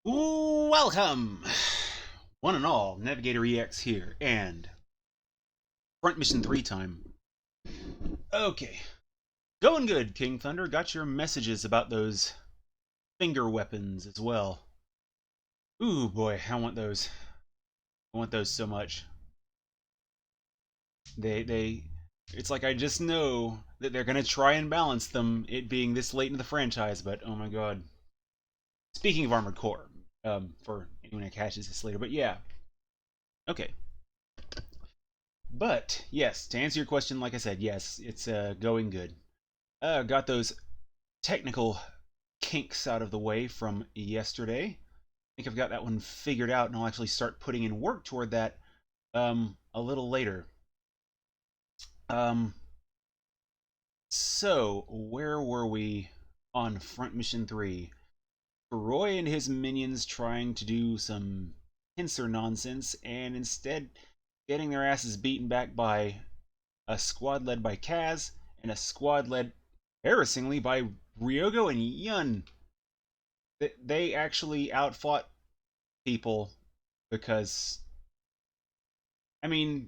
Welcome, one and all. NavigatorEX here, and front mission 3 time. Okay, going good, King Thunder. Got your messages about those finger weapons as well. Ooh boy, I want those. I want those so much. It's like I just know that they're gonna try and balance them, it being this late in the franchise, but oh my god. Speaking of Armored Core, for anyone who catches this later, but yeah. Okay. But, yes, to answer your question, like I said, yes, it's going good. Got those technical kinks out of the way from yesterday. I think I've got that one figured out, and I'll actually start putting in work toward that a little later. So, where were we on Front Mission 3? Roy and his minions trying to do some pincer nonsense, and instead getting their asses beaten back by a squad led by Kaz, and a squad led, embarrassingly, by Ryogo and Yun. They actually outfought people because, I mean,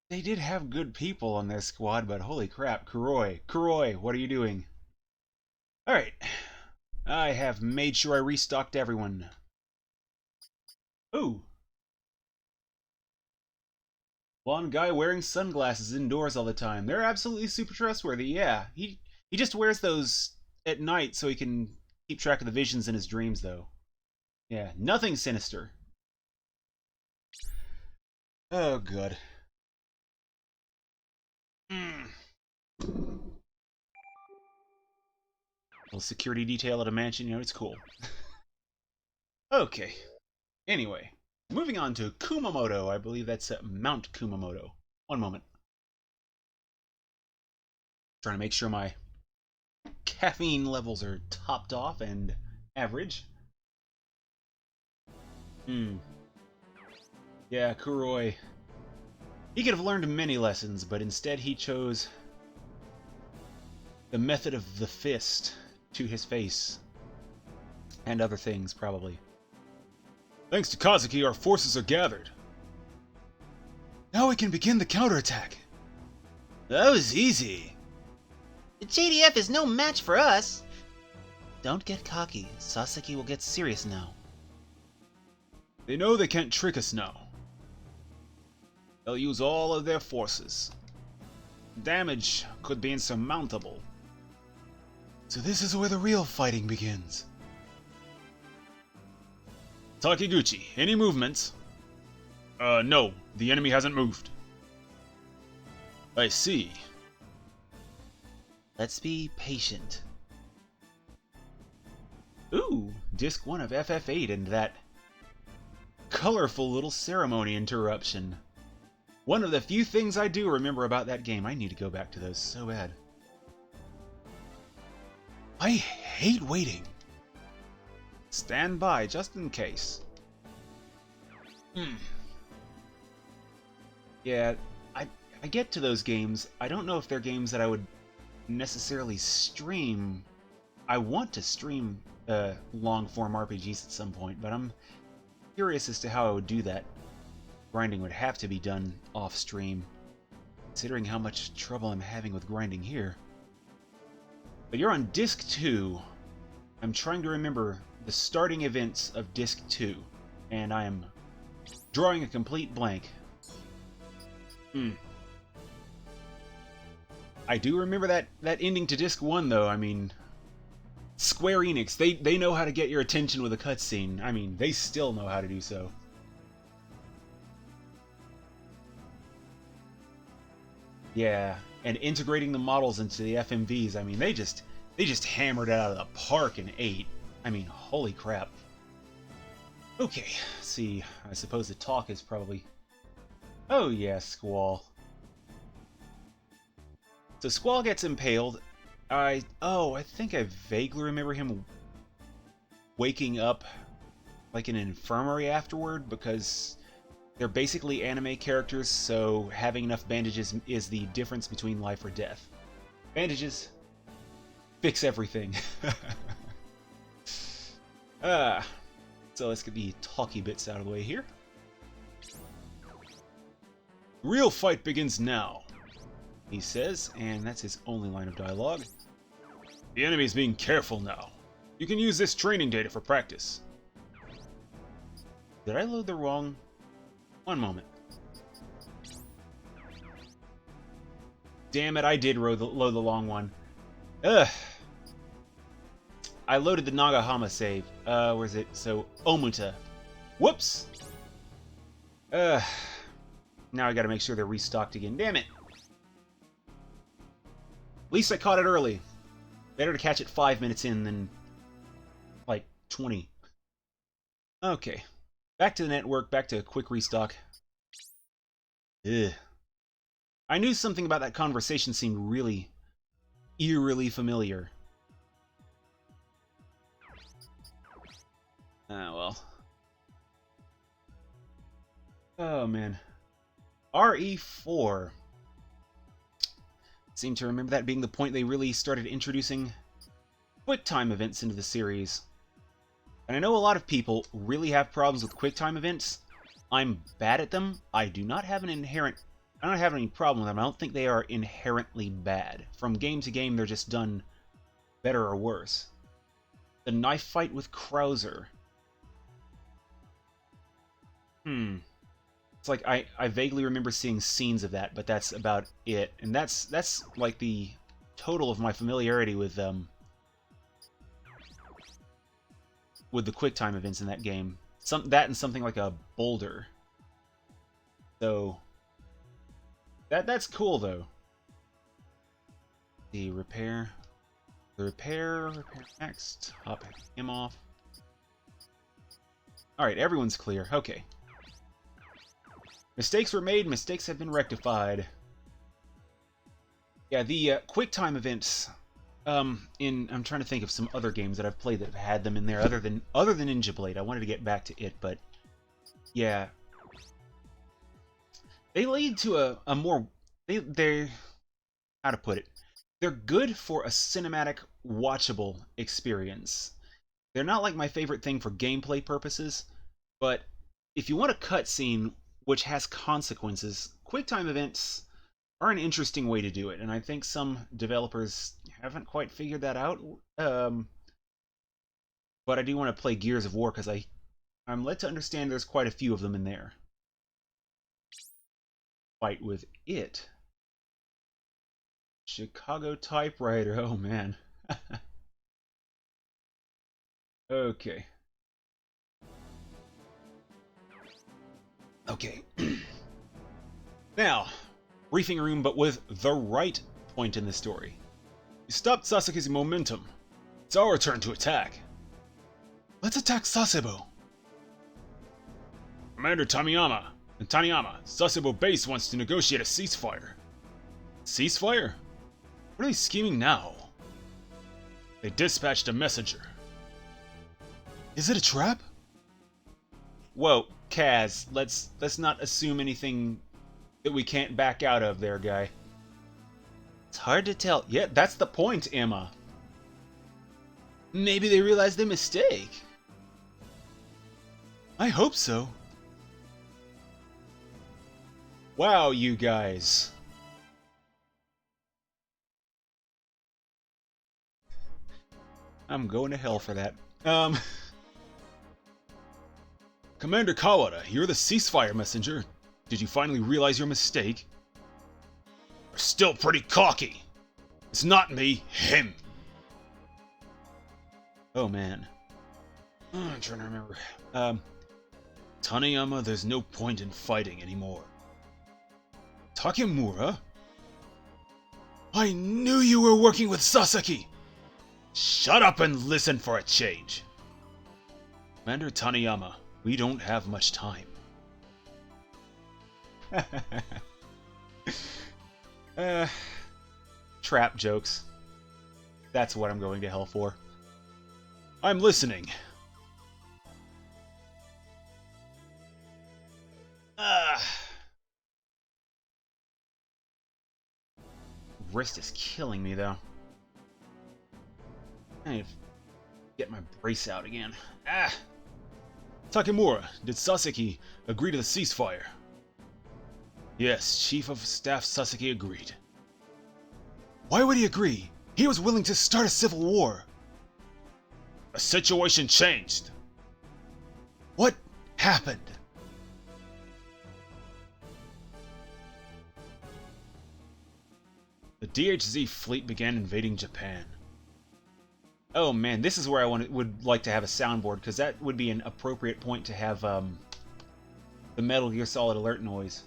they did have good people on their squad, but holy crap, Kuroi, what are you doing? Alright, I have made sure I restocked everyone. Ooh. Blonde guy wearing sunglasses indoors all the time. They're absolutely super trustworthy, yeah. He just wears those at night so he can keep track of the visions in his dreams, though. Yeah, nothing sinister. Oh, good. Little security detail at a mansion, you know, it's cool. Okay. Anyway, moving on to Kumamoto. I believe that's Mount Kumamoto. One moment. Trying to make sure my caffeine levels are topped off and average. Yeah, Kuroi. He could have learned many lessons, but instead he chose the method of the fist to his face. And other things, probably. Thanks to Kazuki, our forces are gathered. Now we can begin the counterattack. That was easy. The JDF is no match for us. Don't get cocky. Sasaki will get serious now. They know they can't trick us now. They'll use all of their forces. Damage could be insurmountable. So this is where the real fighting begins. Takiguchi, any movements? No. The enemy hasn't moved. I see. Let's be patient. Ooh, Disc 1 of FF8 and that colorful little ceremony interruption. One of the few things I do remember about that game. I need to go back to those so bad. I hate waiting. Stand by, just in case. Yeah, I get to those games. I don't know if they're games that I would necessarily stream. I want to stream long-form RPGs at some point, but I'm curious as to how I would do that. Grinding would have to be done off-stream, considering how much trouble I'm having with grinding here. But you're on Disc 2. I'm trying to remember the starting events of Disc 2, and I am drawing a complete blank. I do remember that ending to Disc 1, though. I mean, Square Enix, they know how to get your attention with a cutscene. I mean, they still know how to do so. Yeah, and integrating the models into the FMVs, I mean, they just hammered it out of the park in 8. I mean, holy crap. Okay, let's see, I suppose the talk is probably... Oh yeah, Squall. So Squall gets impaled. I think I vaguely remember him waking up like in an infirmary afterward, because they're basically anime characters, so having enough bandages is the difference between life or death. Bandages fix everything. So let's get the talky bits out of the way here. Real fight begins now, he says, and that's his only line of dialogue. The enemy's being careful now. You can use this training data for practice. Did I load the wrong... One moment. Damn it, I did load the long one. Ugh. I loaded the Nagahama save. Where's it? So, Omuta. Whoops! Now I gotta make sure they're restocked again. Damn it! At least I caught it early. Better to catch it 5 minutes in than, like, 20. Okay. Back to the network, back to a quick restock. Ugh. I knew something about that conversation seemed really, eerily familiar. Ah, well. Oh, man. RE4. Seem to remember that being the point they really started introducing QuickTime events into the series. And I know a lot of people really have problems with QuickTime events. I'm bad at them. I don't have any problem with them. I don't think they are inherently bad. From game to game, they're just done better or worse. The knife fight with Krauser. It's like I vaguely remember seeing scenes of that, but that's about it. And that's like the total of my familiarity with the QuickTime events in that game. That and something like a boulder. So that's cool though. The repair next. Hop him off. All right, everyone's clear. Okay. Mistakes were made, mistakes have been rectified. Yeah, the QuickTime events. I'm trying to think of some other games that I've played that have had them in there, other than Ninja Blade. I wanted to get back to it, but yeah, they lead to a more they're how to put it. They're good for a cinematic, watchable experience. They're not like my favorite thing for gameplay purposes, but if you want a cutscene which has consequences, QuickTime events are an interesting way to do it, and I think some developers haven't quite figured that out. But I do want to play Gears of War because I'm led to understand there's quite a few of them in there. Fight with it. Chicago typewriter. Oh man. Okay. Okay. Now, briefing room, but with the right point in the story. You stopped Sasuke's momentum. It's our turn to attack. Let's attack Sasebo. Commander Taniyama, Sasebo base wants to negotiate a ceasefire. Ceasefire? What are they scheming now? They dispatched a messenger. Is it a trap? Whoa, Kaz, let's not assume anything that we can't back out of there, guy. It's hard to tell. Yeah, that's the point, Emma. Maybe they realized their mistake. I hope so. Wow, you guys. I'm going to hell for that. Commander Kawada, you're the ceasefire messenger. Did you finally realize your mistake? You're still pretty cocky. It's not me, him. Oh man. I'm trying to remember. Taniyama, there's no point in fighting anymore. Takemura? I knew you were working with Sasaki! Shut up and listen for a change. Commander Taniyama, we don't have much time. Trap jokes. That's what I'm going to hell for. I'm listening. Wrist is killing me, though. I need to Get my brace out again. Ah! Takemura, did Sasaki agree to the ceasefire? Yes, Chief of Staff Sasaki agreed. Why would he agree? He was willing to start a civil war. The situation changed. What happened? The DHZ fleet began invading Japan. Oh man, this is where I would like to have a soundboard, because that would be an appropriate point to have the Metal Gear Solid alert noise.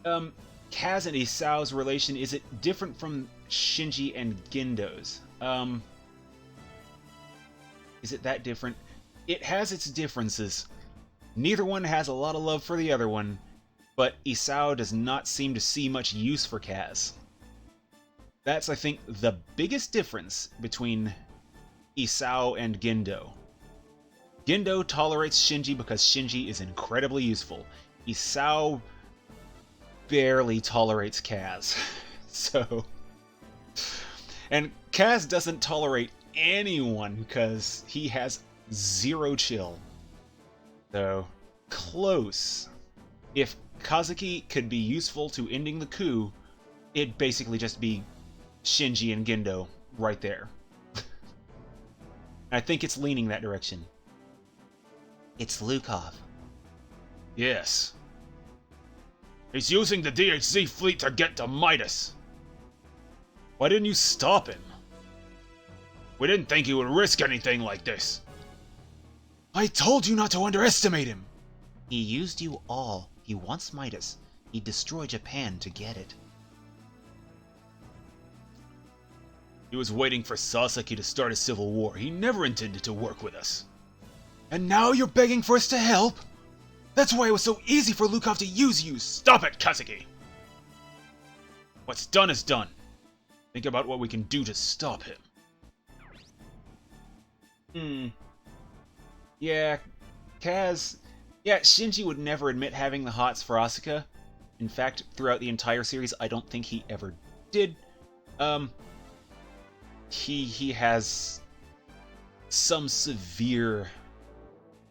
Kaz and Isao's relation, is it different from Shinji and Gendo's? Is it that different? It has its differences. Neither one has a lot of love for the other one, but Isao does not seem to see much use for Kaz. That's, I think, the biggest difference between Isao and Gendo. Gendo tolerates Shinji because Shinji is incredibly useful. Isao barely tolerates Kaz. So... And Kaz doesn't tolerate anyone because he has zero chill. So, close. If Kazuki could be useful to ending the coup, it'd basically just be Shinji and Gendo right there. I think it's leaning that direction. It's Lukav. Yes. He's using the DHZ fleet to get to Midas. Why didn't you stop him? We didn't think he would risk anything like this. I told you not to underestimate him. He used you all. He wants Midas. He destroyed Japan to get it. He was waiting for Sasaki to start a civil war. He never intended to work with us. And now you're begging for us to help? That's why it was so easy for Lukav to use you. Stop it, Kazuki! What's done is done. Think about what we can do to stop him. Yeah, Kaz... Yeah, Shinji would never admit having the hots for Asuka. In fact, throughout the entire series, I don't think he ever did. He has some severe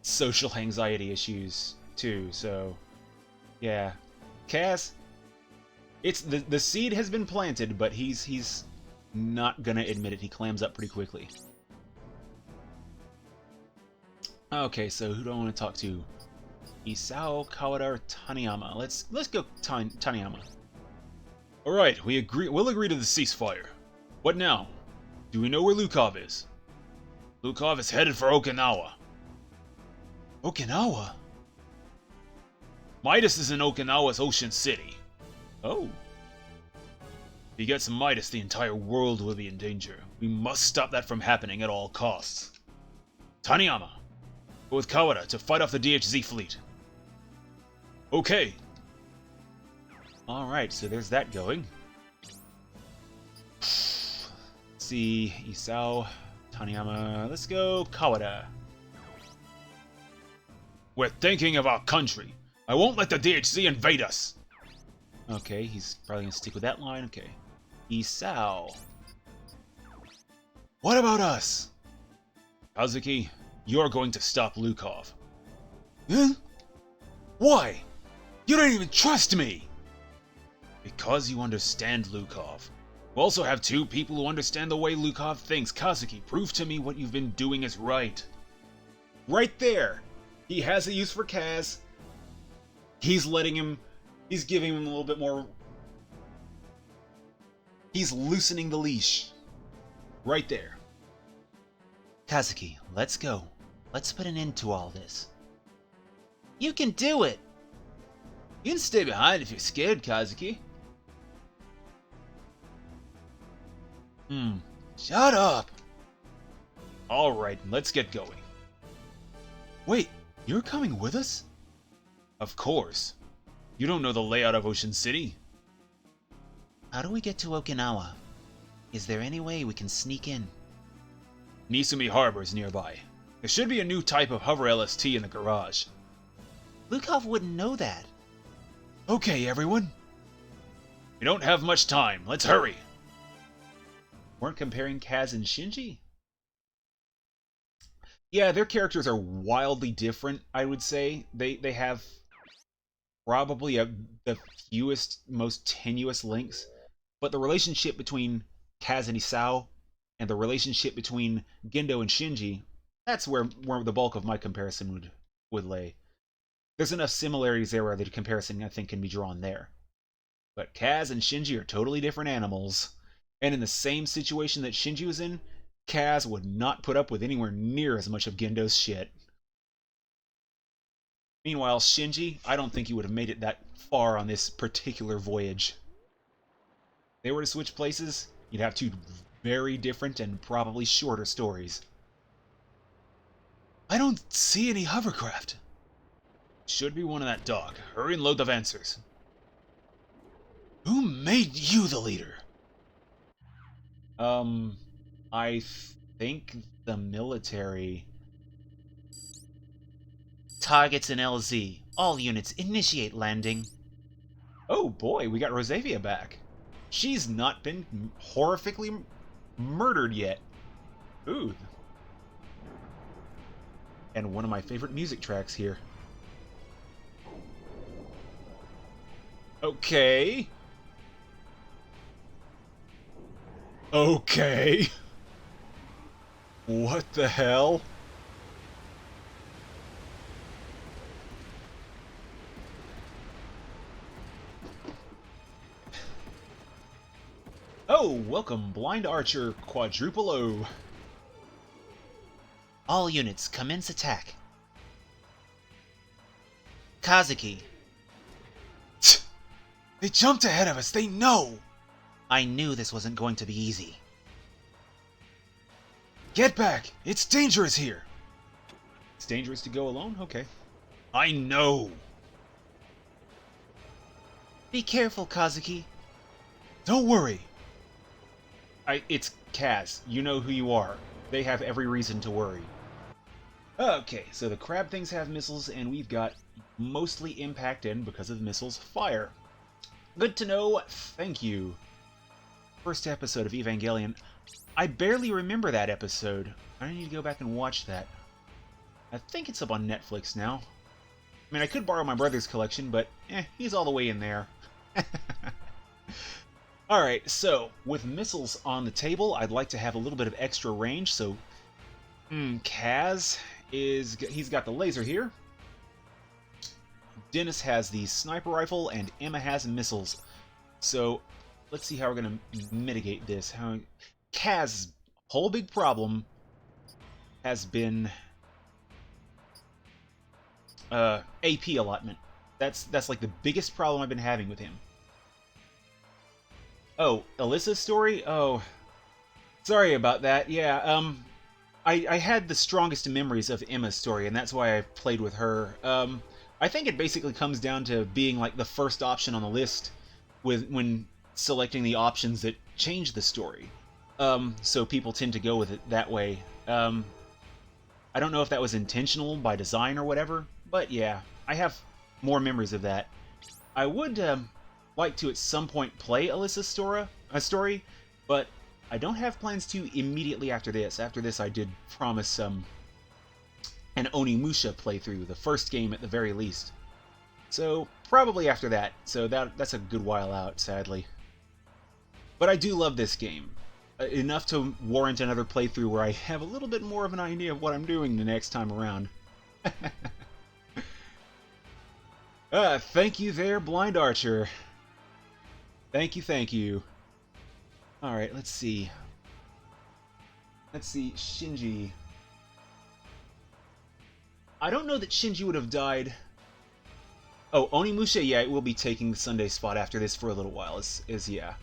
social anxiety issues too, so yeah. Kaz, it's the seed has been planted, but he's not gonna admit it. He clams up pretty quickly. Okay, so who do I want to talk to? Isao, Kawada, or Taniyama? Let's go Taniyama. All right, we'll agree to the ceasefire. What now? Do we know where Lukav is? Lukav is headed for Okinawa. Okinawa? Midas is in Okinawa's Ocean City. Oh. If he gets Midas, the entire world will be in danger. We must stop that from happening at all costs. Taniyama, go with Kawada to fight off the DHZ fleet. Okay. Alright, so there's that going. Let's see, Isao, Taniyama, let's go Kawada. We're thinking of our country. I won't let the DHZ invade us. Okay, he's probably gonna stick with that line. Okay. Isao. What about us? Kazuki, you're going to stop Lukav. Huh? Why? You don't even trust me! Because you understand Lukav. We also have two people who understand the way Lukav thinks. Kazuki, prove to me what you've been doing is right. Right there! He has a use for Kaz. He's giving him a little bit more... He's loosening the leash. Right there. Kazuki, let's go. Let's put an end to all this. You can do it! You can stay behind if you're scared, Kazuki. Shut up! Alright, let's get going. Wait, you're coming with us? Of course. You don't know the layout of Ocean City. How do we get to Okinawa? Is there any way we can sneak in? Nisumi Harbor is nearby. There should be a new type of hover LST in the garage. Lukav wouldn't know that. Okay, everyone. We don't have much time. Let's hurry. Weren't comparing Kaz and Shinji? Yeah, their characters are wildly different, I would say. They have probably the fewest, most tenuous links, but the relationship between Kaz and Isao and the relationship between Gendo and Shinji, that's where the bulk of my comparison would lay. There's enough similarities there where the comparison, I think, can be drawn there. But Kaz and Shinji are totally different animals. And in the same situation that Shinji was in, Kaz would not put up with anywhere near as much of Gendo's shit. Meanwhile, Shinji, I don't think he would have made it that far on this particular voyage. If they were to switch places, you'd have two very different and probably shorter stories. I don't see any hovercraft. Should be one of that dog. Hurry and load the Vancers. Who made you the leader? I think the military. Targets in LZ. All units initiate landing. Oh boy, we got Rosavia back. She's not been horrifically murdered yet. Ooh. And one of my favorite music tracks here. Okay. Okay. What the hell? Oh, welcome, Blind Archer Quadruple O. All units, commence attack. Kazuki. They jumped ahead of us, they know! I knew this wasn't going to be easy. Get back! It's dangerous here! It's dangerous to go alone? Okay. I know! Be careful, Kazuki. Don't worry. It's Kaz. You know who you are. They have every reason to worry. Okay, so the crab things have missiles, and we've got mostly impact in, because of missiles, fire. Good to know. Thank you. First episode of Evangelion. I barely remember that episode. I need to go back and watch that. I think it's up on Netflix now. I mean, I could borrow my brother's collection, but he's all the way in there. Alright, so, with missiles on the table, I'd like to have a little bit of extra range, so... Kaz he's got the laser here. Dennis has the sniper rifle, and Emma has missiles. So, let's see how we're going to mitigate this. Kaz's whole big problem has been AP allotment. That's like the biggest problem I've been having with him. Oh, Alyssa's story? Oh, sorry about that. Yeah, I had the strongest memories of Emma's story, and that's why I played with her. I think it basically comes down to being like the first option on the list when selecting the options that change the story. So people tend to go with it that way. I don't know if that was intentional by design or whatever, but yeah, I have more memories of that. I would like to at some point play Alyssa's story, but I don't have plans to immediately after this. After this, I did promise an Onimusha playthrough, the first game at the very least. So probably after that. So that's a good while out, sadly. But I do love this game. Enough to warrant another playthrough where I have a little bit more of an idea of what I'm doing the next time around. Thank you there, Blind Archer. Thank you, thank you. Alright, let's see. Let's see, Shinji. I don't know that Shinji would have died. Oh, Onimusha, yeah, it will be taking the Sunday spot after this for a little while, yeah.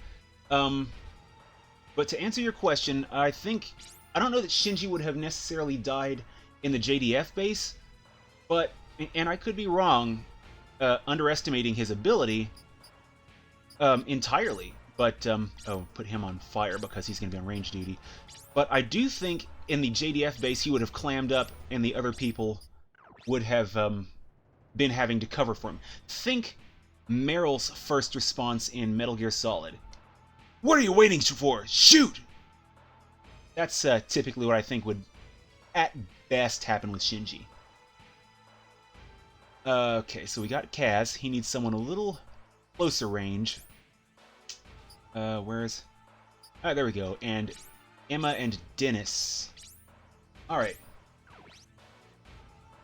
But to answer your question, I don't know that Shinji would have necessarily died in the JDF base, but, and I could be wrong, underestimating his ability entirely. But, oh, put him on fire because he's going to be on range duty. But I do think in the JDF base he would have clammed up and the other people would have been having to cover for him. Think Meryl's first response in Metal Gear Solid. What are you waiting for? Shoot! That's typically what I think would, at best happen with Shinji. Okay, so we got Kaz. He needs someone a little closer range. Where's... Ah, there we go. And Emma and Dennis. Alright.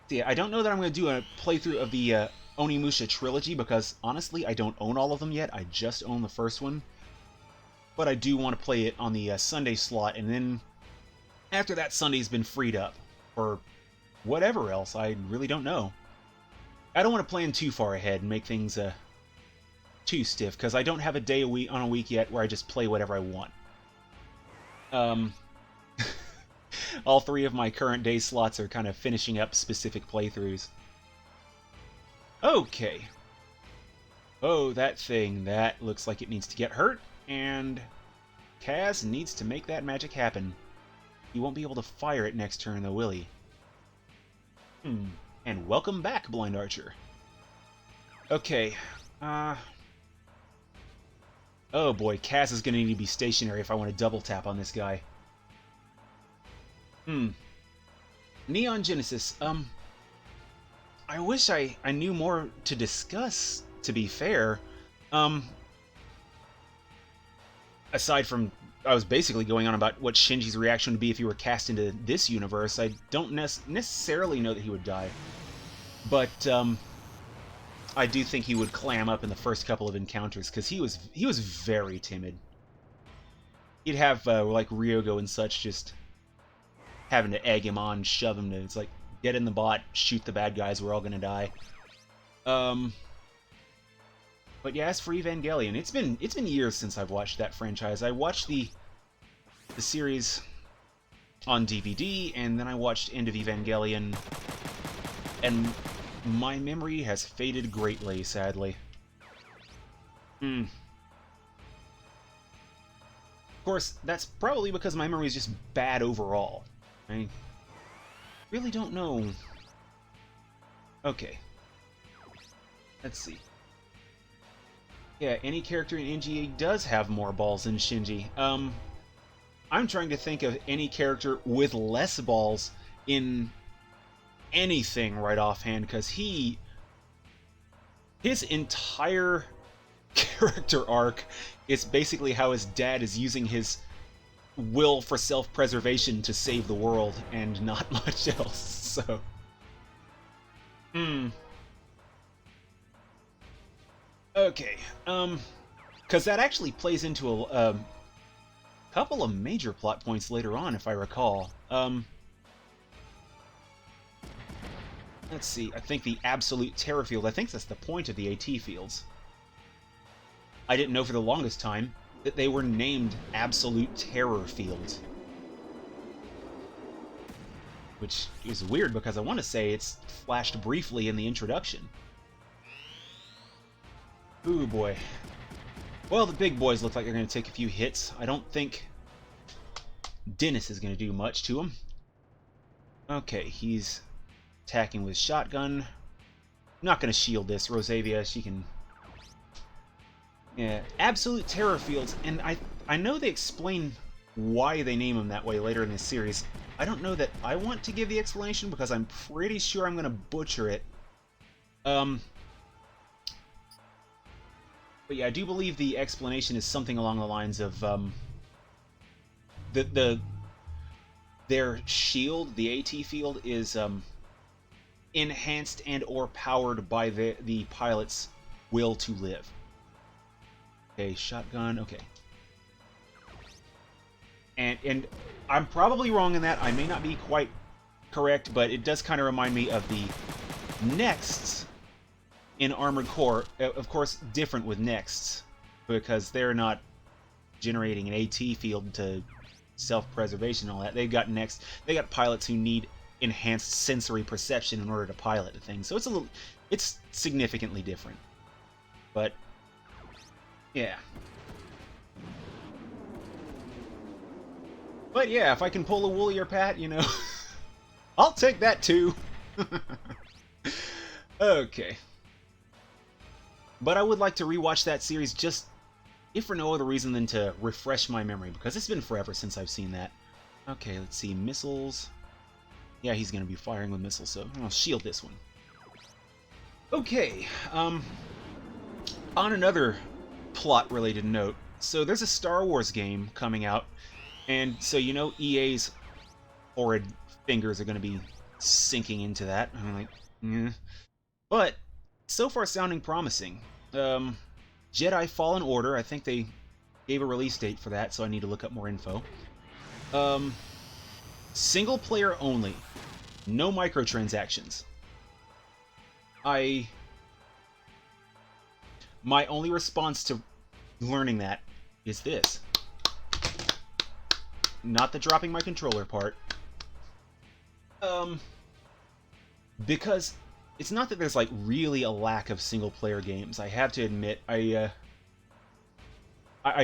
So yeah, I don't know that I'm going to do a playthrough of the Onimusha trilogy, because honestly, I don't own all of them yet. I just own the first one. But I do want to play it on the Sunday slot, and then after that Sunday's been freed up for whatever else, I really don't know. I don't want to plan too far ahead and make things too stiff, because I don't have a day on a week yet where I just play whatever I want. All three of my current day slots are kind of finishing up specific playthroughs. Okay. Oh, that thing. That looks like it needs to get hurt, and Kaz needs to make that magic happen. He won't be able to fire it next turn, though, will he? And welcome back, Blind Archer. Okay. Oh boy, Kaz is going to need to be stationary if I want to double tap on this guy. Neon Genesis, I wish I knew more to discuss, to be fair. Aside from, I was basically going on about what Shinji's reaction would be if he were cast into this universe. I don't necessarily know that he would die. But, I do think he would clam up in the first couple of encounters, because he was very timid. He'd have, like, Ryogo and such just having to egg him on, shove him to, it's like, get in the bot, shoot the bad guys, we're all gonna die. But yeah, as for Evangelion, it's been years since I've watched that franchise. I watched the series on DVD, and then I watched End of Evangelion, and my memory has faded greatly, sadly. Of course, that's probably because my memory is just bad overall. I really don't know. Okay. Let's see. Yeah, any character in NGA does have more balls than Shinji. I'm trying to think of any character with less balls in anything right offhand, because his entire character arc is basically how his dad is using his will for self-preservation to save the world, and not much else, so... Okay, because that actually plays into a couple of major plot points later on, if I recall. Let's see, I think the absolute terror field, I think that's the point of the AT fields. I didn't know for the longest time that they were named absolute terror fields. Which is weird, because I want to say it's flashed briefly in the introduction. Ooh boy. Well, the big boys look like they're going to take a few hits. I don't think Dennis is going to do much to him. Okay, he's attacking with shotgun. I'm not going to shield this. Rosavia, she can... Yeah, absolute terror fields, and I know they explain why they name them that way later in this series. I don't know that I want to give the explanation, because I'm pretty sure I'm going to butcher it. But yeah, I do believe the explanation is something along the lines of, their shield, the AT field, is, enhanced and or powered by the pilot's will to live. Okay, shotgun, okay. And I'm probably wrong in that, I may not be quite correct, but it does kind of remind me of the Nexts in Armored Core. Of course, different with Nexts, because they're not generating an AT field to self-preservation and all that. They got pilots who need enhanced sensory perception in order to pilot the thing. So it's significantly different. But yeah. But yeah, if I can pull a woolier pat, you know, I'll take that too. Okay. But I would like to rewatch that series, just if for no other reason than to refresh my memory, because it's been forever since I've seen that. Okay, let's see, missiles. Yeah, he's going to be firing with missiles, so I'll shield this one. Okay, on another plot-related note, so there's a Star Wars game coming out, and so you know EA's horrid fingers are going to be sinking into that. I'm like, but so far sounding promising. Jedi Fallen Order, I think they gave a release date for that, so I need to look up more info. Single player only, no microtransactions. My only response to learning that is this. Not the dropping my controller part. Because it's not that there's like really a lack of single player games. I have to admit, I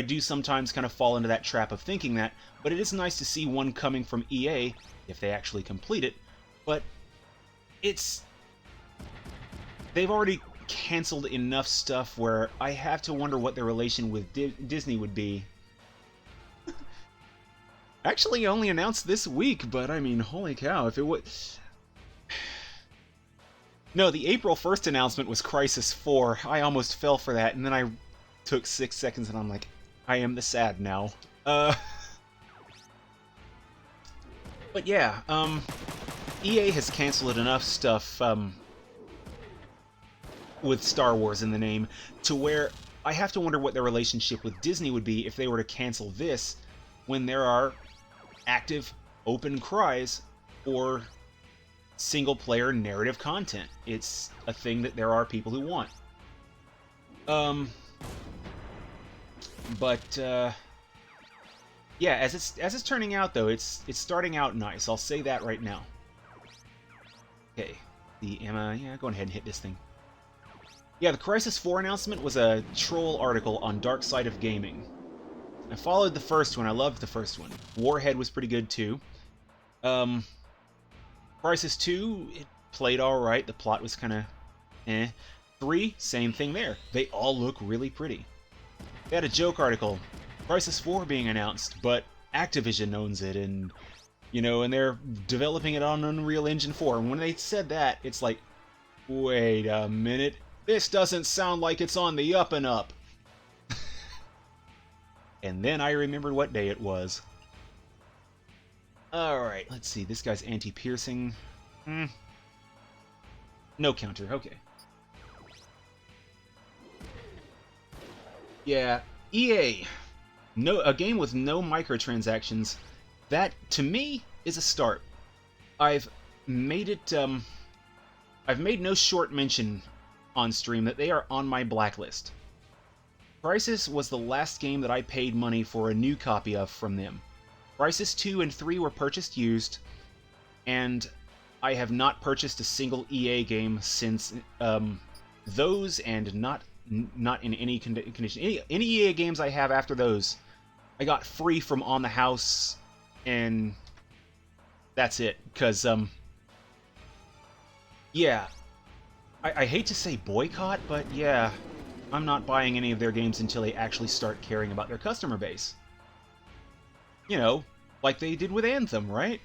do sometimes kind of fall into that trap of thinking that, but it is nice to see one coming from EA, if they actually complete it, but they've already canceled enough stuff where I have to wonder what their relation with Disney would be. Actually only announced this week, but I mean, holy cow, if it would... No, the April 1st announcement was Crisis 4. I almost fell for that, and then I took 6 seconds and I'm like, I am the sad now. But yeah, EA has canceled enough stuff, with Star Wars in the name, to where I have to wonder what their relationship with Disney would be if they were to cancel this when there are active, open cries for single-player narrative content. It's a thing that there are people who want. Yeah, as it's turning out though, it's starting out nice. I'll say that right now. Okay, yeah, go ahead and hit this thing. Yeah, the Crisis 4 announcement was a troll article on Dark Side of Gaming. I followed the first one. I loved the first one. Warhead was pretty good too. Crisis 2, it played alright. The plot was kind of eh. 3, same thing there. They all look really pretty. They had a joke article. Crisis 4 being announced, but Activision owns it, and you know, and they're developing it on Unreal Engine 4. And when they said that, it's like, wait a minute. This doesn't sound like it's on the up and up. And then I remembered what day it was. Alright, let's see. This guy's anti-piercing. No counter, okay. Yeah, EA. A game with no microtransactions. That, to me, is a start. I've made no short mention on stream that they are on my blacklist. Crisis was the last game that I paid money for a new copy of from them. Crisis 2 and 3 were purchased used, and I have not purchased a single EA game since those, and not in any condition. Any EA games I have after those, I got free from On the House, and that's it. Because, yeah, I hate to say boycott, but yeah, I'm not buying any of their games until they actually start caring about their customer base. You know, like they did with Anthem, right?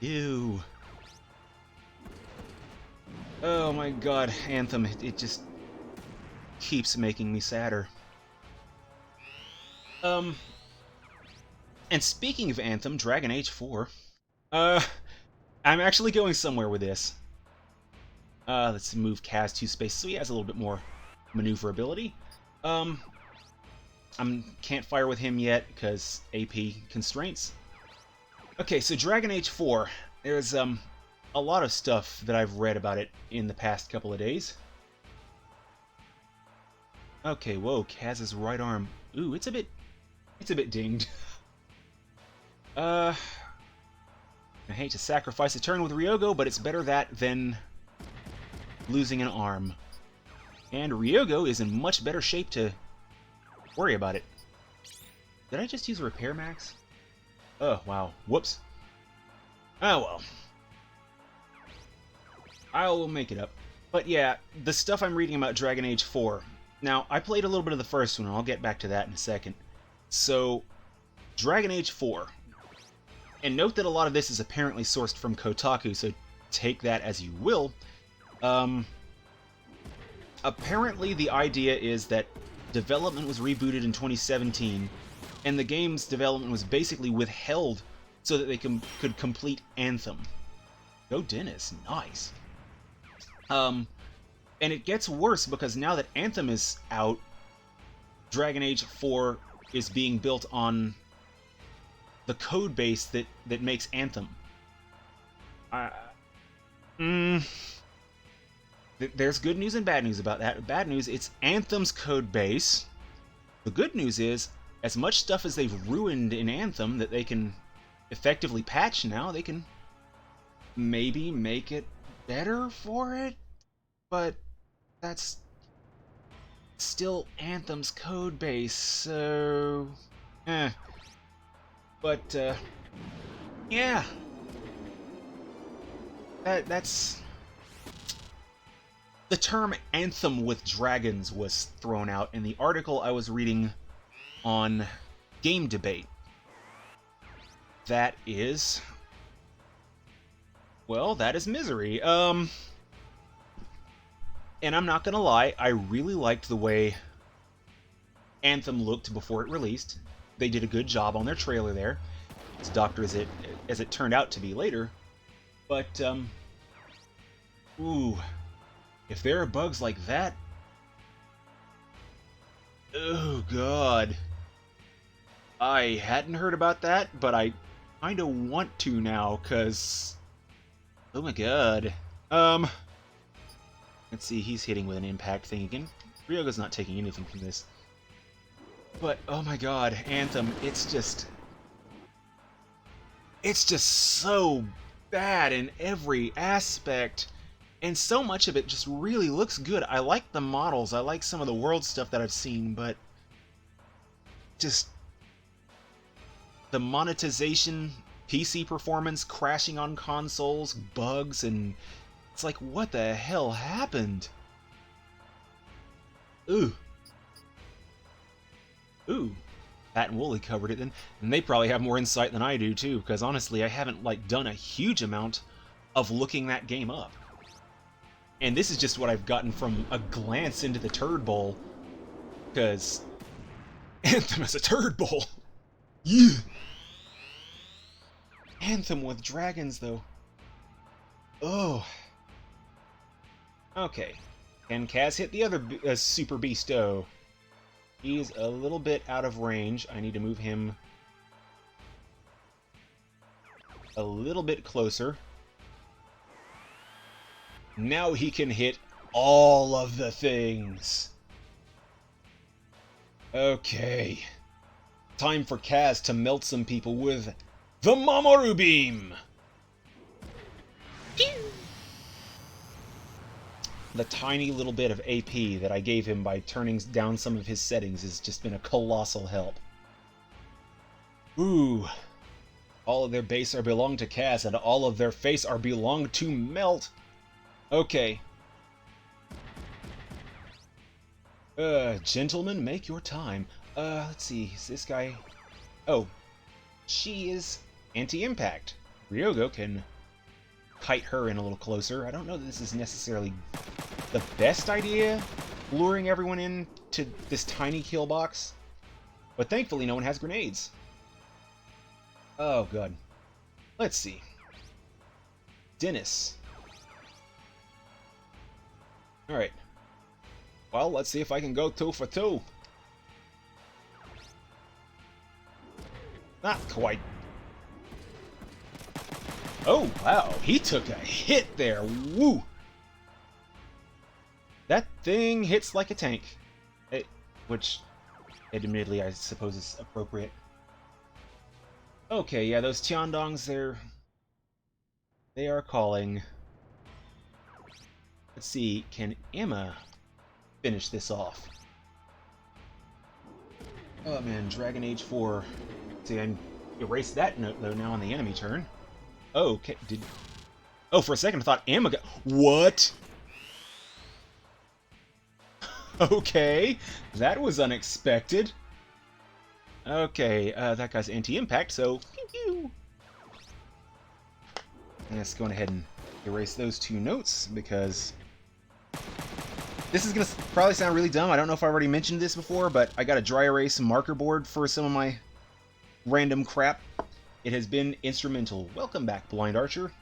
Ew. Oh my god, Anthem, it just keeps making me sadder. And speaking of Anthem, Dragon Age 4, I'm actually going somewhere with this. Let's move Kaz 2 space so he has a little bit more maneuverability. I can't fire with him yet because AP constraints. Okay, so Dragon Age 4. There's a lot of stuff that I've read about it in the past couple of days. Okay, whoa, Kaz's right arm. Ooh, it's a bit dinged. I hate to sacrifice a turn with Ryogo, but it's better that than losing an arm. And Ryogo is in much better shape to worry about it. Did I just use Repair Max? Oh, wow. Whoops. Oh, well. I will make it up. But yeah, the stuff I'm reading about Dragon Age 4. Now, I played a little bit of the first one, and I'll get back to that in a second. So, Dragon Age 4. And note that a lot of this is apparently sourced from Kotaku, so take that as you will. Apparently the idea is that development was rebooted in 2017, and the game's development was basically withheld so that they could complete Anthem. Go Dennis, nice. And it gets worse because now that Anthem is out, Dragon Age 4 is being built on the code base that makes Anthem. There's good news and bad news about that. Bad news, it's Anthem's code base. The good news is, as much stuff as they've ruined in Anthem that they can effectively patch now, they can maybe make it better for it, but that's still Anthem's code base, so... But, yeah. That's... The term Anthem with Dragons was thrown out in the article I was reading on Game Debate. That is... Well, that is misery. And I'm not gonna lie, I really liked the way Anthem looked before it released. They did a good job on their trailer there, as doctor as it turned out to be later. But, ooh, if there are bugs like that, oh god. I hadn't heard about that, but I kinda want to now, cause, oh my god. Let's see, he's hitting with an impact thing again. Ryoga's not taking anything from this. But, oh my god, Anthem, it's just so bad in every aspect, and so much of it just really looks good. I like the models, I like some of the world stuff that I've seen, but just the monetization, PC performance, crashing on consoles, bugs, and it's like, what the hell happened? Ooh. Ooh, Pat and Wooly covered it then, and they probably have more insight than I do too, because honestly, I haven't done a huge amount of looking that game up. And this is just what I've gotten from a glance into the Turd Bowl, because Anthem is a Turd Bowl. Yeah. Anthem with dragons, though. Oh. Okay. Can Kaz hit the other Super Beasto? He's a little bit out of range. I need to move him a little bit closer. Now he can hit all of the things. Okay. Time for Kaz to melt some people with the Mamoru Beam! The tiny little bit of AP that I gave him by turning down some of his settings has just been a colossal help. Ooh. All of their base are belong to Kaz, and all of their face are belong to Melt. Okay. Gentlemen, make your time. Let's see, is this guy... Oh. She is anti-impact. Ryogo can kite her in a little closer. I don't know that this is necessarily the best idea, luring everyone into this tiny kill box. But thankfully no one has grenades. Oh god. Let's see. Dennis. Alright. Well, let's see if I can go 2 for 2. Not quite. Oh, wow. He took a hit there. Woo! That thing hits like a tank. Which, admittedly, I suppose is appropriate. Okay, yeah, those Tiandongs, they are calling. Let's see, can Emma finish this off? Oh man, Dragon Age 4. See, I erased that note, though, now on the enemy turn. Oh, okay, oh, for a second I thought Emma got... What? Okay, that was unexpected. Okay, that guy's anti-impact, so... Pew, pew. Let's go ahead and erase those 2 notes, because this is going to probably sound really dumb. I don't know if I already mentioned this before, but I got a dry erase marker board for some of my random crap. It has been instrumental. Welcome back, Blind Archer.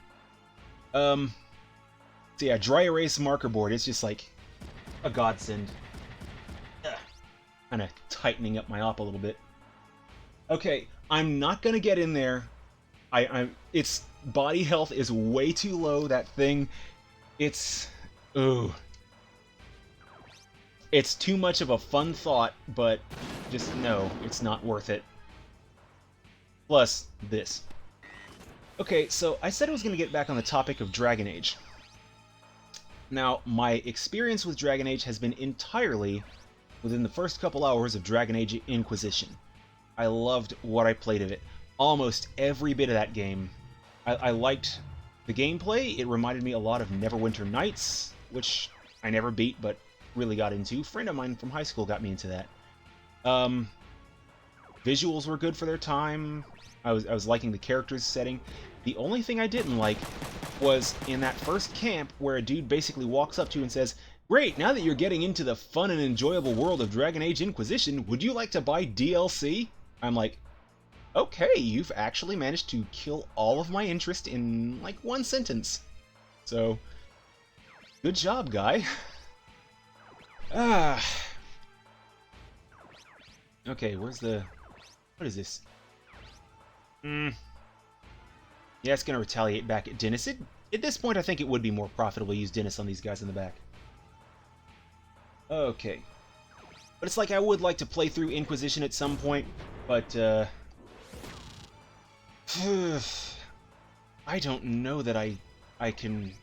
So yeah, dry erase marker board. It's just like a godsend. Kind of tightening up my op a little bit. Okay, I'm not gonna get in there. Its body health is way too low. That thing, it's it's too much of a fun thought, but just no, it's not worth it. Plus this. Okay, so I said I was gonna get back on the topic of Dragon Age. Now, my experience with Dragon Age has been entirely within the first couple hours of Dragon Age Inquisition. I loved what I played of it. Almost every bit of that game. I liked the gameplay. It reminded me a lot of Neverwinter Nights, which I never beat, but really got into. A friend of mine from high school got me into that. Visuals were good for their time. I was liking the characters setting. The only thing I didn't like was in that first camp where a dude basically walks up to you and says, "Great, now that you're getting into the fun and enjoyable world of Dragon Age Inquisition, would you like to buy DLC?" I'm like, okay, you've actually managed to kill all of my interest in, like, 1 sentence. So, good job, guy. Okay, where's the... What is this? Yeah, it's gonna retaliate back at Dennis. At this point, I think it would be more profitable to use Dennis on these guys in the back. Okay. But it's like I would like to play through Inquisition at some point, but, I don't know that I can...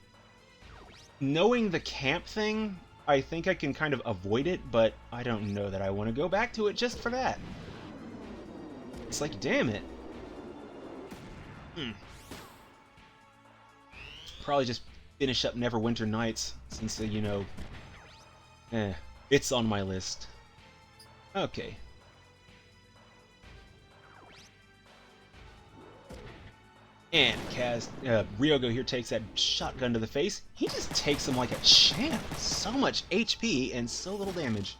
Knowing the camp thing, I think I can kind of avoid it, but I don't know that I want to go back to it just for that. It's like, damn it. Probably just finish up Neverwinter Nights, since, you know... it's on my list. Okay. And Ryogo here takes that shotgun to the face. He just takes him like a champ. So much HP and so little damage.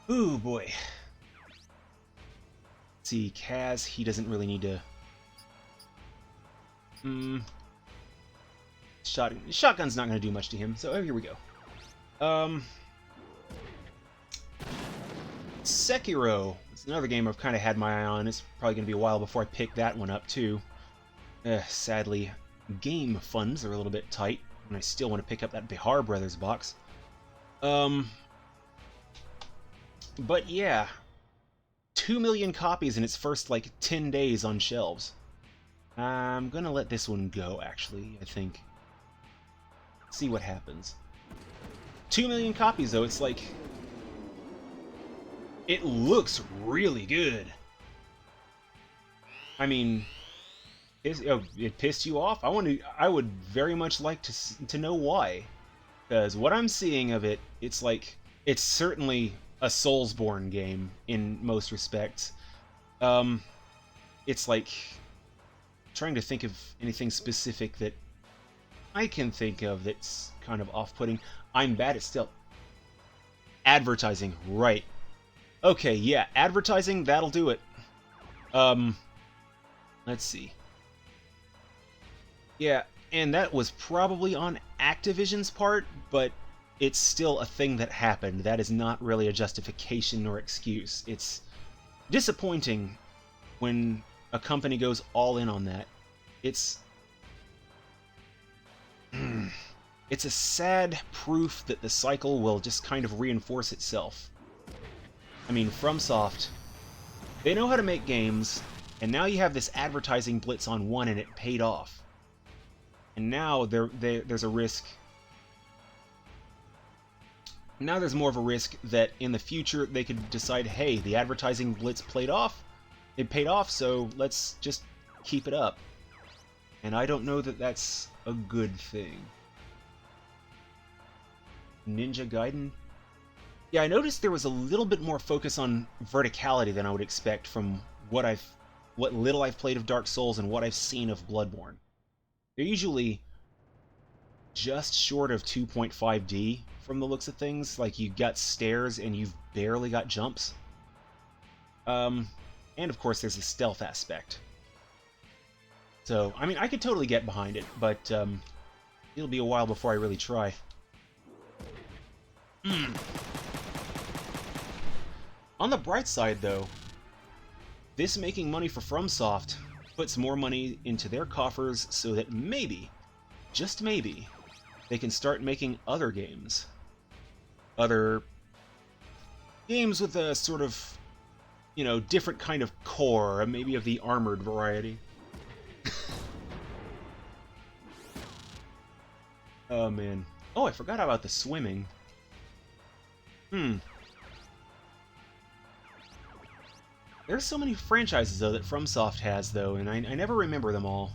Ooh, boy. Let's see, Kaz, he doesn't really need to... Shotgun's not going to do much to him, so here we go. Sekiro. It's another game I've kind of had my eye on. It's probably going to be a while before I pick that one up, too. Sadly, game funds are a little bit tight, and I still want to pick up that Bihar Brothers box. But yeah. 2 million copies in its first, like, 10 days on shelves. I'm gonna let this one go, actually, I think. See what happens. 2 million copies, though. It's like... It looks really good. I mean, it pissed you off? I would very much like to know why, because what I'm seeing of it, it's like it's certainly a Soulsborne game in most respects. It's like trying to think of anything specific that I can think of that's kind of off-putting. I'm bad at stealth. Advertising, right. Okay, yeah, advertising, that'll do it. Let's see. Yeah, and that was probably on Activision's part, but it's still a thing that happened. That is not really a justification or excuse. It's disappointing when a company goes all in on that. It's a sad proof that the cycle will just kind of reinforce itself. I mean, FromSoft, they know how to make games, and now you have this advertising blitz on one, and it paid off. And now there's a risk. Now there's more of a risk that in the future they could decide, hey, the advertising blitz paid off, so let's just keep it up. And I don't know that that's a good thing. Ninja Gaiden? Yeah, I noticed there was a little bit more focus on verticality than I would expect from what little I've played of Dark Souls and what I've seen of Bloodborne. They're usually just short of 2.5D from the looks of things. Like, you got stairs and you've barely got jumps. And of course there's the stealth aspect. So, I mean, I could totally get behind it, but it'll be a while before I really try. On the bright side, though, this making money for FromSoft puts more money into their coffers so that maybe, just maybe, they can start making other games. Other games with a sort of, you know, different kind of core, maybe of the armored variety. Oh, man. Oh, I forgot about the swimming. There's so many franchises, though, that FromSoft has, though, and I never remember them all.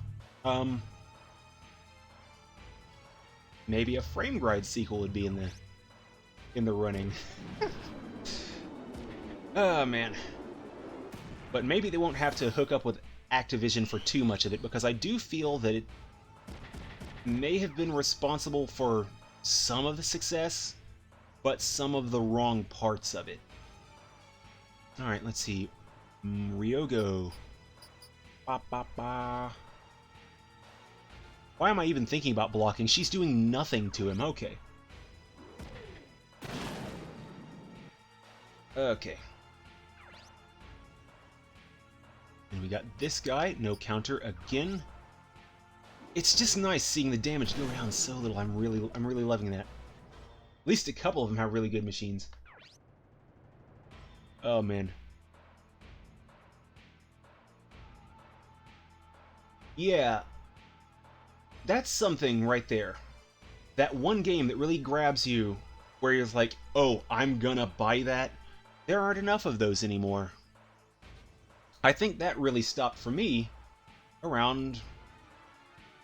Maybe a Frame Gride sequel would be in the running. Oh, man. But maybe they won't have to hook up with Activision for too much of it, because I do feel that it may have been responsible for some of the success, but some of the wrong parts of it. Alright, let's see. Ryogo. Ba, ba, ba. Why am I even thinking about blocking? She's doing nothing to him. Okay. Okay. And we got this guy. No counter again. It's just nice seeing the damage go down so little. I'm really loving that. At least a couple of them have really good machines. Oh, man. Yeah. That's something right there. That one game that really grabs you, where you're like, oh, I'm gonna buy that. There aren't enough of those anymore. I think that really stopped for me around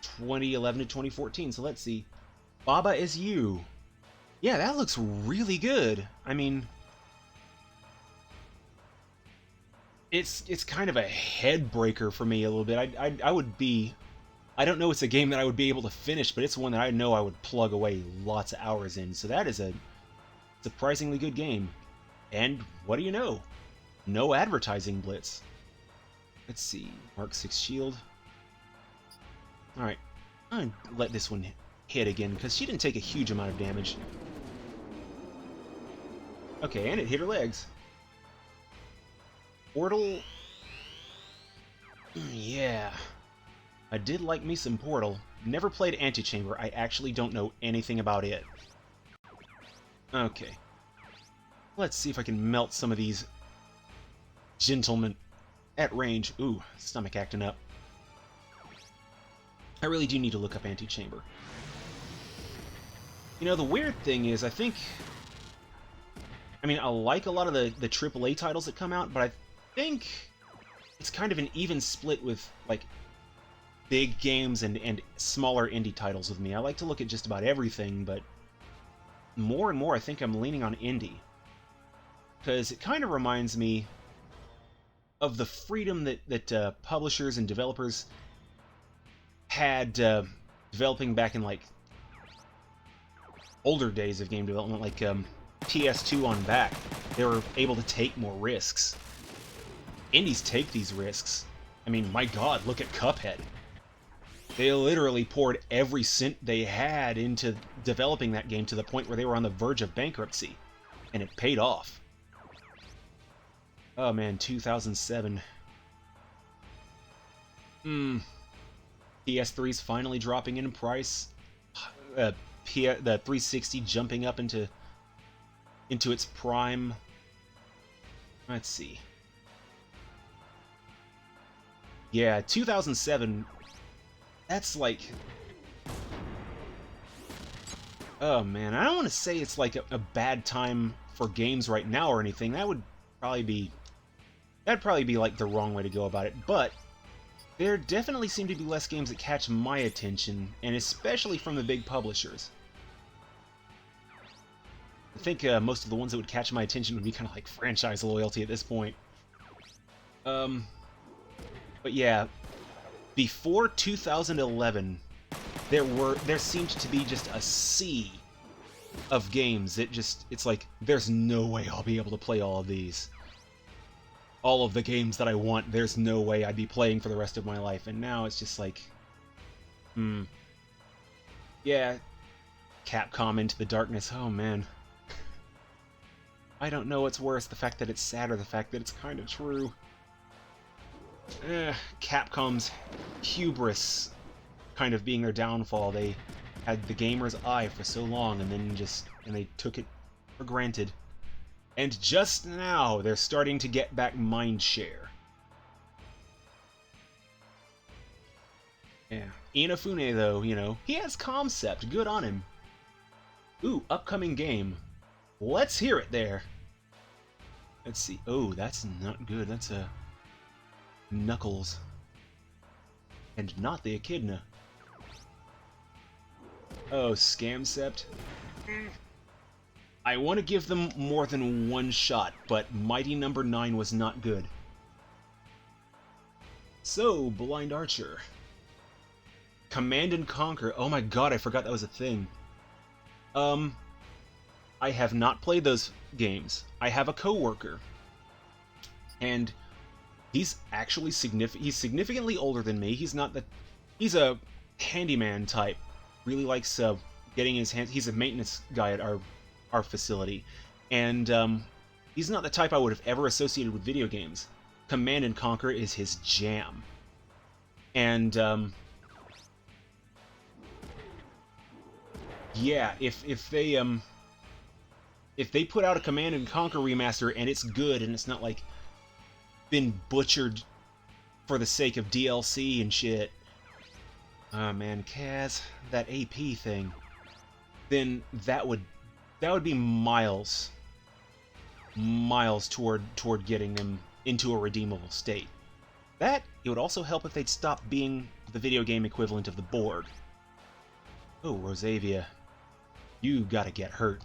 2011 to 2014. So let's see. Baba Is You. Yeah, that looks really good. I mean, it's kind of a head breaker for me a little bit. I would be... I don't know it's a game that I would be able to finish, but it's one that I know I would plug away lots of hours in. So that is a surprisingly good game. And what do you know? No advertising blitz. Let's see. Mark 6 shield. Alright. I'm gonna let this one hit again, because she didn't take a huge amount of damage. Okay, and it hit her legs. Portal. Yeah. I did like me some Portal. Never played Antechamber. I actually don't know anything about it. Okay. Let's see if I can melt some of these gentlemen at range. Ooh, stomach acting up. I really do need to look up Antechamber. You know, the weird thing is, I mean, I like a lot of the AAA titles that come out, but I think it's kind of an even split with, like, big games and smaller indie titles with me. I like to look at just about everything, but more and more I think I'm leaning on indie. Because it kind of reminds me of the freedom that publishers and developers had developing back in, like, older days of game development, like PS2 on back. They were able to take more risks. Indies take these risks. I mean, my god, look at Cuphead. They literally poured every cent they had into developing that game to the point where they were on the verge of bankruptcy. And it paid off. Oh man, 2007. PS3's finally dropping in price. The 360 jumping up into its prime. Let's see. Yeah, 2007... That's like... Oh man, I don't want to say it's like a bad time for games right now or anything. That would probably be... That'd probably be like the wrong way to go about it, but there definitely seem to be less games that catch my attention, and especially from the big publishers. I think most of the ones that would catch my attention would be kind of like franchise loyalty at this point. But yeah, before 2011, there seemed to be just a sea of games that it's like, there's no way I'll be able to play all of these. All of the games that I want, there's no way I'd be playing for the rest of my life. And now it's just like, yeah, Capcom Into the Darkness, oh man. I don't know what's worse, the fact that it's sad or the fact that it's kind of true. Capcom's hubris kind of being their downfall. They had the gamer's eye for so long, and then they took it for granted. And just now, they're starting to get back mind share. Yeah. Inafune, though, you know, he has concept. Good on him. Ooh, upcoming game. Let's hear it there. Let's see. Oh, that's not good. That's a Knuckles. And not the Echidna. Oh, Scamcept. I want to give them more than one shot, but Mighty Number 9 was not good. So, Blind Archer. Command and Conquer. Oh my god, I forgot that was a thing. I have not played those games. I have a coworker, and he's actually significantly older than me. He's a handyman type. Really likes getting his hands. He's a maintenance guy at our facility, and he's not the type I would have ever associated with video games. Command and Conquer is his jam, and yeah, if they put out a Command and Conquer remaster and it's good and it's not like been butchered for the sake of DLC and shit, oh man, Kaz, that AP thing, then that would be miles toward getting them into a redeemable state. It would also help if they'd stop being the video game equivalent of the Borg. Oh, Rosavia, you gotta get hurt.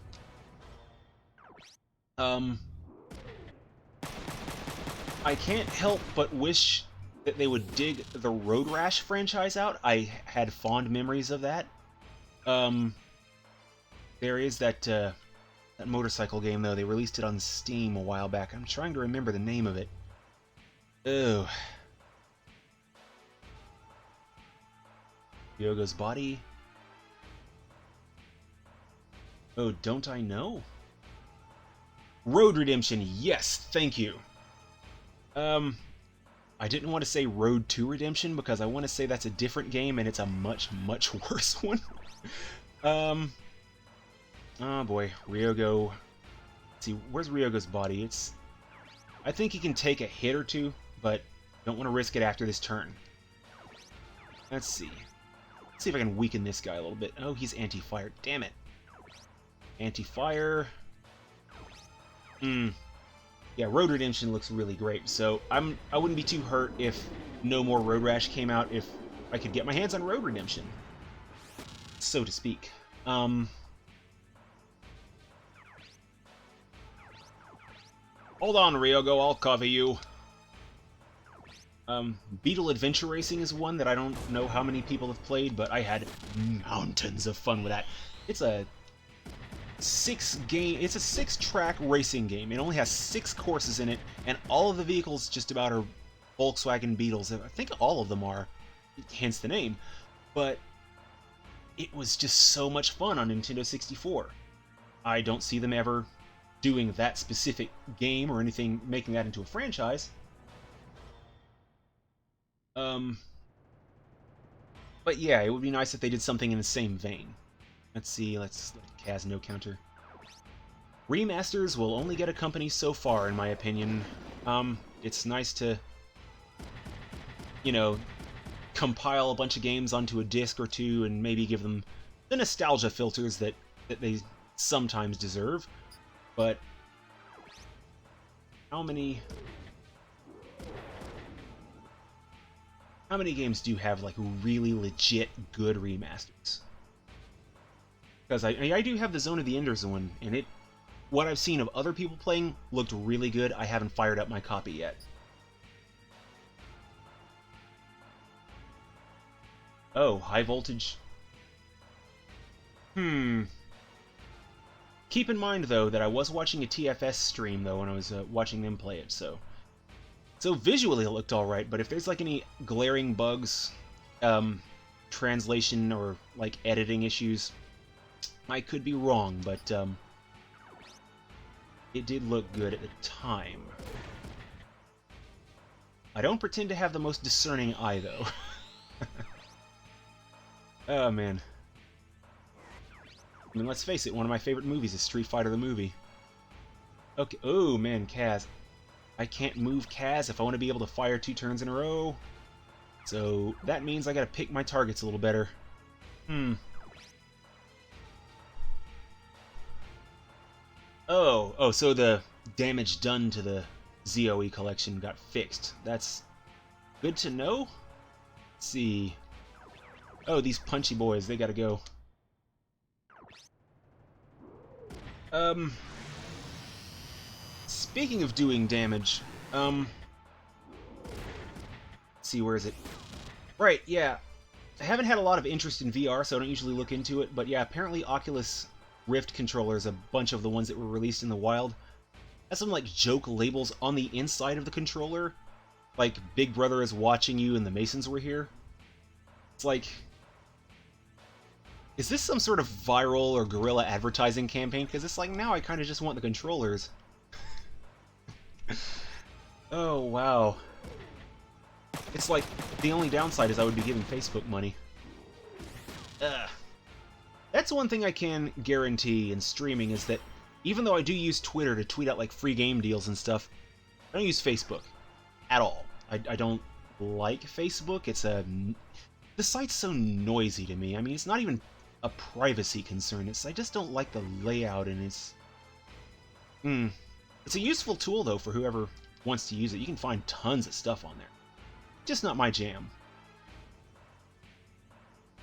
I can't help but wish that they would dig the Road Rash franchise out. I had fond memories of that. There is that motorcycle game, though. They released it on Steam a while back. I'm trying to remember the name of it. Oh. Ryogo's body. Oh, don't I know? Road Redemption, yes, thank you. I didn't want to say Road to Redemption because I want to say that's a different game and it's a much, much worse one. Oh boy, Ryogo. Let's see, where's Ryogo's body? I think he can take a hit or two, but don't want to risk it after this turn. Let's see. Let's see if I can weaken this guy a little bit. Oh, he's anti-fire. Damn it. Anti-fire. Yeah, Road Redemption looks really great, so I wouldn't be too hurt if no more Road Rash came out if I could get my hands on Road Redemption, so to speak. Hold on, Ryogo, I'll cover you. Beetle Adventure Racing is one that I don't know how many people have played, but I had mountains of fun with that. It's a 6-track racing game. It only has 6 courses in it, and all of the vehicles just about are Volkswagen Beetles. I think all of them are, hence the name. But it was just so much fun on Nintendo 64. I don't see them ever doing that specific game or anything, making that into a franchise. But yeah, it would be nice if they did something in the same vein. Let's see, let's let Kaz no counter. Remasters will only get a company so far, in my opinion. It's nice to, you know, compile a bunch of games onto a disc or two and maybe give them the nostalgia filters that they sometimes deserve. But how many games do you have, like, really legit good remasters? Because I do have the Zone of the Enders one, and what I've seen of other people playing looked really good. I haven't fired up my copy yet. Oh, high voltage Hmm. Keep in mind, though, that I was watching a TFS stream, though, when I was watching them play it, so... So visually it looked alright, but if there's, like, any glaring bugs, translation or, like, editing issues, I could be wrong, but, it did look good at the time. I don't pretend to have the most discerning eye, though. Oh, man. I mean, let's face it, one of my favorite movies is Street Fighter the movie. Okay, oh man, Kaz. I can't move Kaz if I want to be able to fire 2 turns in a row. So, that means I gotta pick my targets a little better. Oh, so the damage done to the ZOE collection got fixed. That's good to know. Let's see. Oh, these punchy boys, they gotta go. Speaking of doing damage, let's see, where is it? Right, yeah. I haven't had a lot of interest in VR, so I don't usually look into it, but yeah, apparently Oculus Rift controllers, a bunch of the ones that were released in the wild, has some, like, joke labels on the inside of the controller, like, Big Brother is watching you and the Masons were here. It's like... Is this some sort of viral or guerrilla advertising campaign? Because it's like, now I kind of just want the controllers. Oh, wow. It's like, the only downside is I would be giving Facebook money. Ugh. That's one thing I can guarantee in streaming, is that even though I do use Twitter to tweet out, like, free game deals and stuff, I don't use Facebook at all. I don't like Facebook. It's a... The site's so noisy to me. I mean, it's not even a privacy concern. I just don't like the layout, and it's... It's a useful tool, though, for whoever wants to use it. You can find tons of stuff on there. Just not my jam.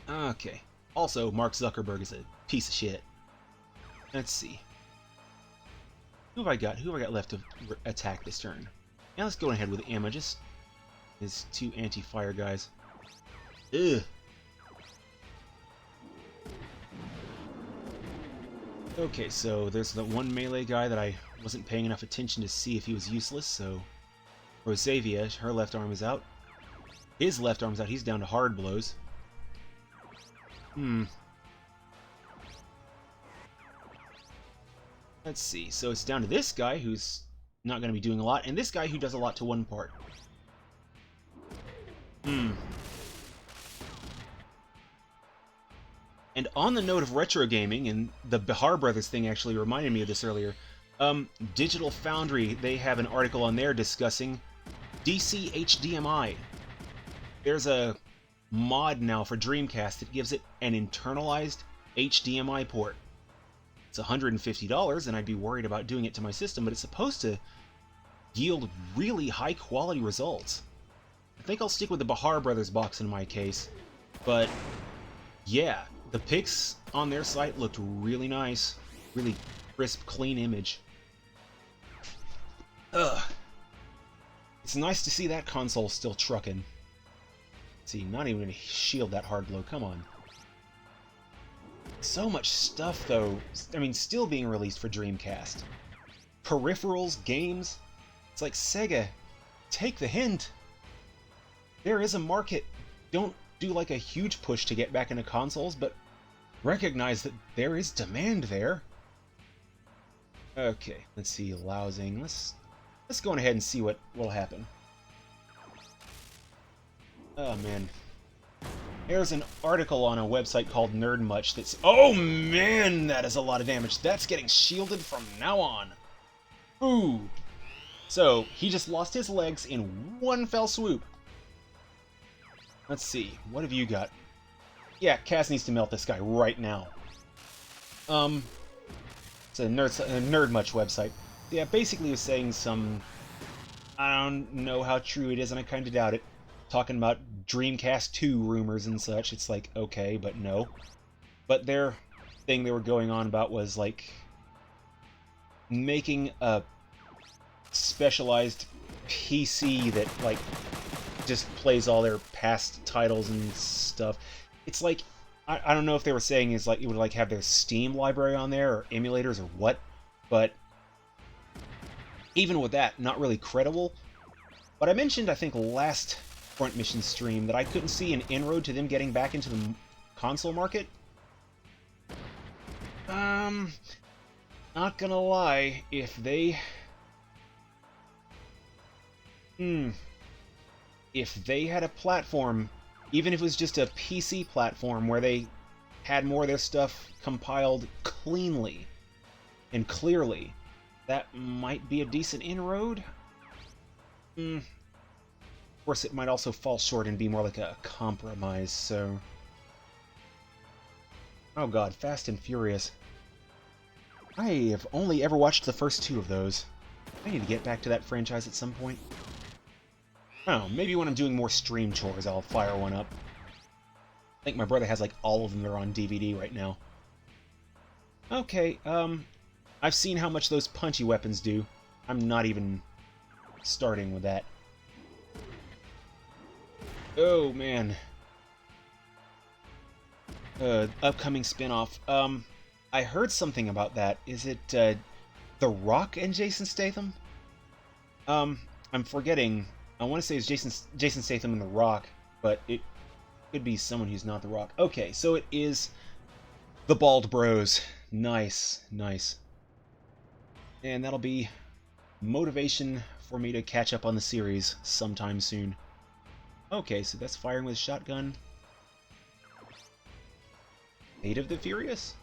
Okay. Also, Mark Zuckerberg is a piece of shit. Let's see. Who have I got? Who have I got left to attack this turn? Yeah, let's go ahead with Emma. Just his 2 anti-fire guys. Ugh. Okay, so there's the one melee guy that I wasn't paying enough attention to see if he was useless, so... Rosavia, her left arm is out. His left arm's out, he's down to hard blows. Let's see, so it's down to this guy, who's not going to be doing a lot, and this guy who does a lot to one part. And on the note of retro gaming, and the Bihar Brothers thing actually reminded me of this earlier, Digital Foundry, they have an article on there discussing DC HDMI. There's a mod now for Dreamcast that gives it an internalized HDMI port. It's $150, and I'd be worried about doing it to my system, but it's supposed to yield really high-quality results. I think I'll stick with the Bihar Brothers box in my case, but yeah, the pics on their site looked really nice. Really crisp, clean image. Ugh. It's nice to see that console still trucking. See, not even gonna shield that hard blow, come on. So much stuff, though. I mean, still being released for Dreamcast. Peripherals, games. It's like, Sega, take the hint. There is a market. Don't do like a huge push to get back into consoles, but recognize that there is demand there. Okay, let's see, lousing. Let's go on ahead and see what will happen. Oh man. There's an article on a website called NerdMuch that's... Oh man, that is a lot of damage. That's getting shielded from now on. Ooh. So, he just lost his legs in one fell swoop. Let's see, what have you got? Yeah, Cass needs to melt this guy right now. It's a NerdMuch website. Yeah, basically it was saying some... I don't know how true it is, and I kind of doubt it. Talking about Dreamcast 2 rumors and such. It's like, okay, but no. But their thing they were going on about was, like, making a specialized PC that, like, just plays all their past titles and stuff. It's like, I don't know if they were saying is like it would like have their Steam library on there or emulators or what, but even with that, not really credible. But I mentioned, I think, last Front Mission stream that I couldn't see an inroad to them getting back into the console market. Not gonna lie, if they... If they had a platform, even if it was just a PC platform where they had more of their stuff compiled cleanly and clearly, that might be a decent inroad. Of course, it might also fall short and be more like a compromise, so... Oh god, Fast and Furious. I have only ever watched the first two of those. I need to get back to that franchise at some point. Oh, maybe when I'm doing more stream chores, I'll fire one up. I think my brother has, like, all of them that are on DVD right now. Okay, I've seen how much those punchy weapons do. I'm not even starting with that. Oh, man. Upcoming spin-off. I heard something about that. Is it, The Rock and Jason Statham? I'm forgetting. I want to say it's Jason Statham and The Rock, but it could be someone who's not The Rock. Okay, so it is the Bald Bros. Nice, nice. And that'll be motivation for me to catch up on the series sometime soon. Okay, so that's firing with a shotgun. Fate of the Furious?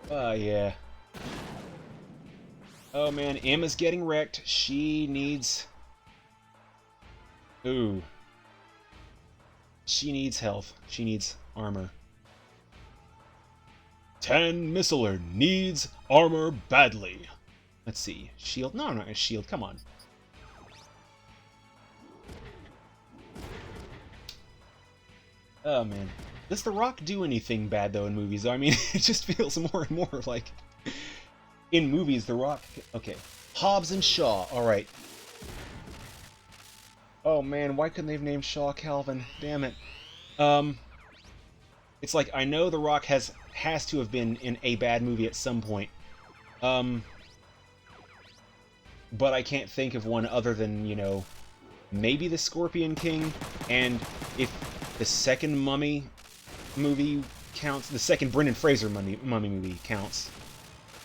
Yeah. Oh man, Emma's getting wrecked. She needs... Ooh. She needs health. She needs armor. 10 Missiler needs armor badly. Let's see. Shield? No, not a shield. Come on. Oh man. Does The Rock do anything bad, though, in movies? I mean, it just feels more and more like... In movies, The Rock... Okay. Hobbs and Shaw. Alright. Oh, man. Why couldn't they have named Shaw Calvin? Damn it. It's like, I know The Rock has to have been in a bad movie at some point. But I can't think of one other than, you know... Maybe The Scorpion King, and if the second Mummy movie counts, the second Brendan Fraser Mummy movie counts,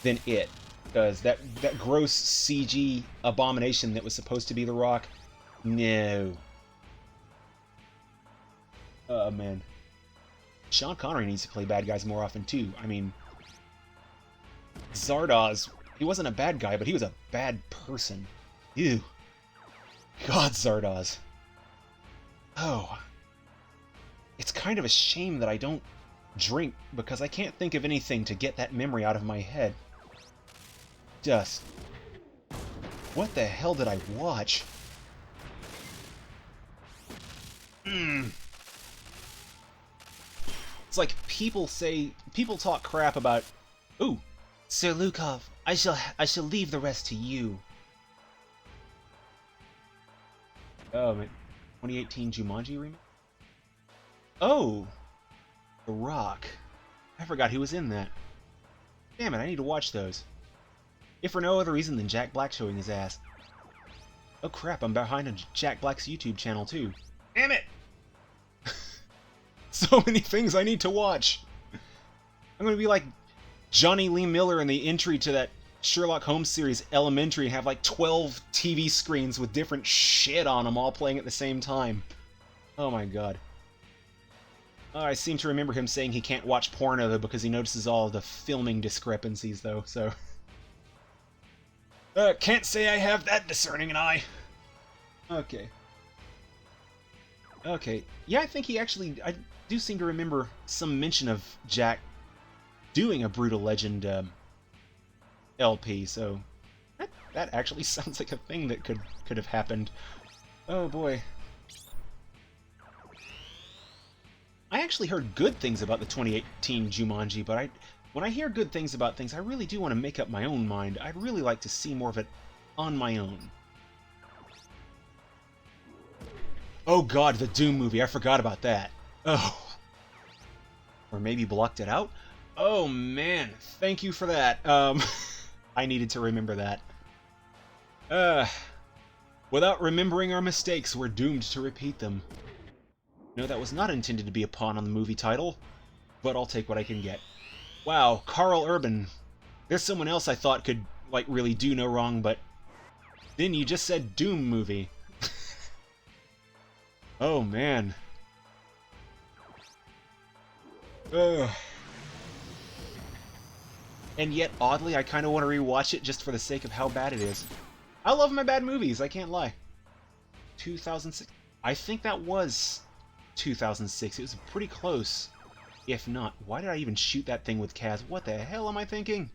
then it. Because that gross CG abomination that was supposed to be The Rock, no. Oh, man. Sean Connery needs to play bad guys more often, too. I mean, Zardoz, he wasn't a bad guy, but he was a bad person. Ew. God, Zardoz. Oh. It's kind of a shame that I don't drink, because I can't think of anything to get that memory out of my head. Just... What the hell did I watch? It's like people talk crap about... Ooh, Sir Lukav, I shall leave the rest to you. Oh, man. 2018 Jumanji remake? Oh! The Rock. I forgot he was in that. Damn it, I need to watch those. If for no other reason than Jack Black showing his ass. Oh crap, I'm behind on Jack Black's YouTube channel too. Damn it! So many things I need to watch! I'm gonna be like Johnny Lee Miller in the entry to that Sherlock Holmes series Elementary and have like 12 TV screens with different shit on them all playing at the same time. Oh my god. I seem to remember him saying he can't watch porno though because he notices all the filming discrepancies though, so... can't say I have that discerning an eye. Okay. Okay. Yeah, I think he actually... I do seem to remember some mention of Jack doing a Brutal Legend LP, so... That actually sounds like a thing that could have happened. Oh boy. I actually heard good things about the 2018 Jumanji, but when I hear good things about things, I really do want to make up my own mind. I'd really like to see more of it on my own. Oh god, the Doom movie, I forgot about that. Oh, Or maybe blocked it out? Oh man, thank you for that. I needed to remember that. Without remembering our mistakes, we're doomed to repeat them. No, that was not intended to be a pun on the movie title, but I'll take what I can get. Wow, Carl Urban. There's someone else I thought could, like, really do no wrong, but then you just said Doom movie. Oh, man. Ugh. And yet, oddly, I kind of want to rewatch it just for the sake of how bad it is. I love my bad movies, I can't lie. 2006. I think that was 2006. It was pretty close. If not, why did I even shoot that thing with Kaz? What the hell am I thinking?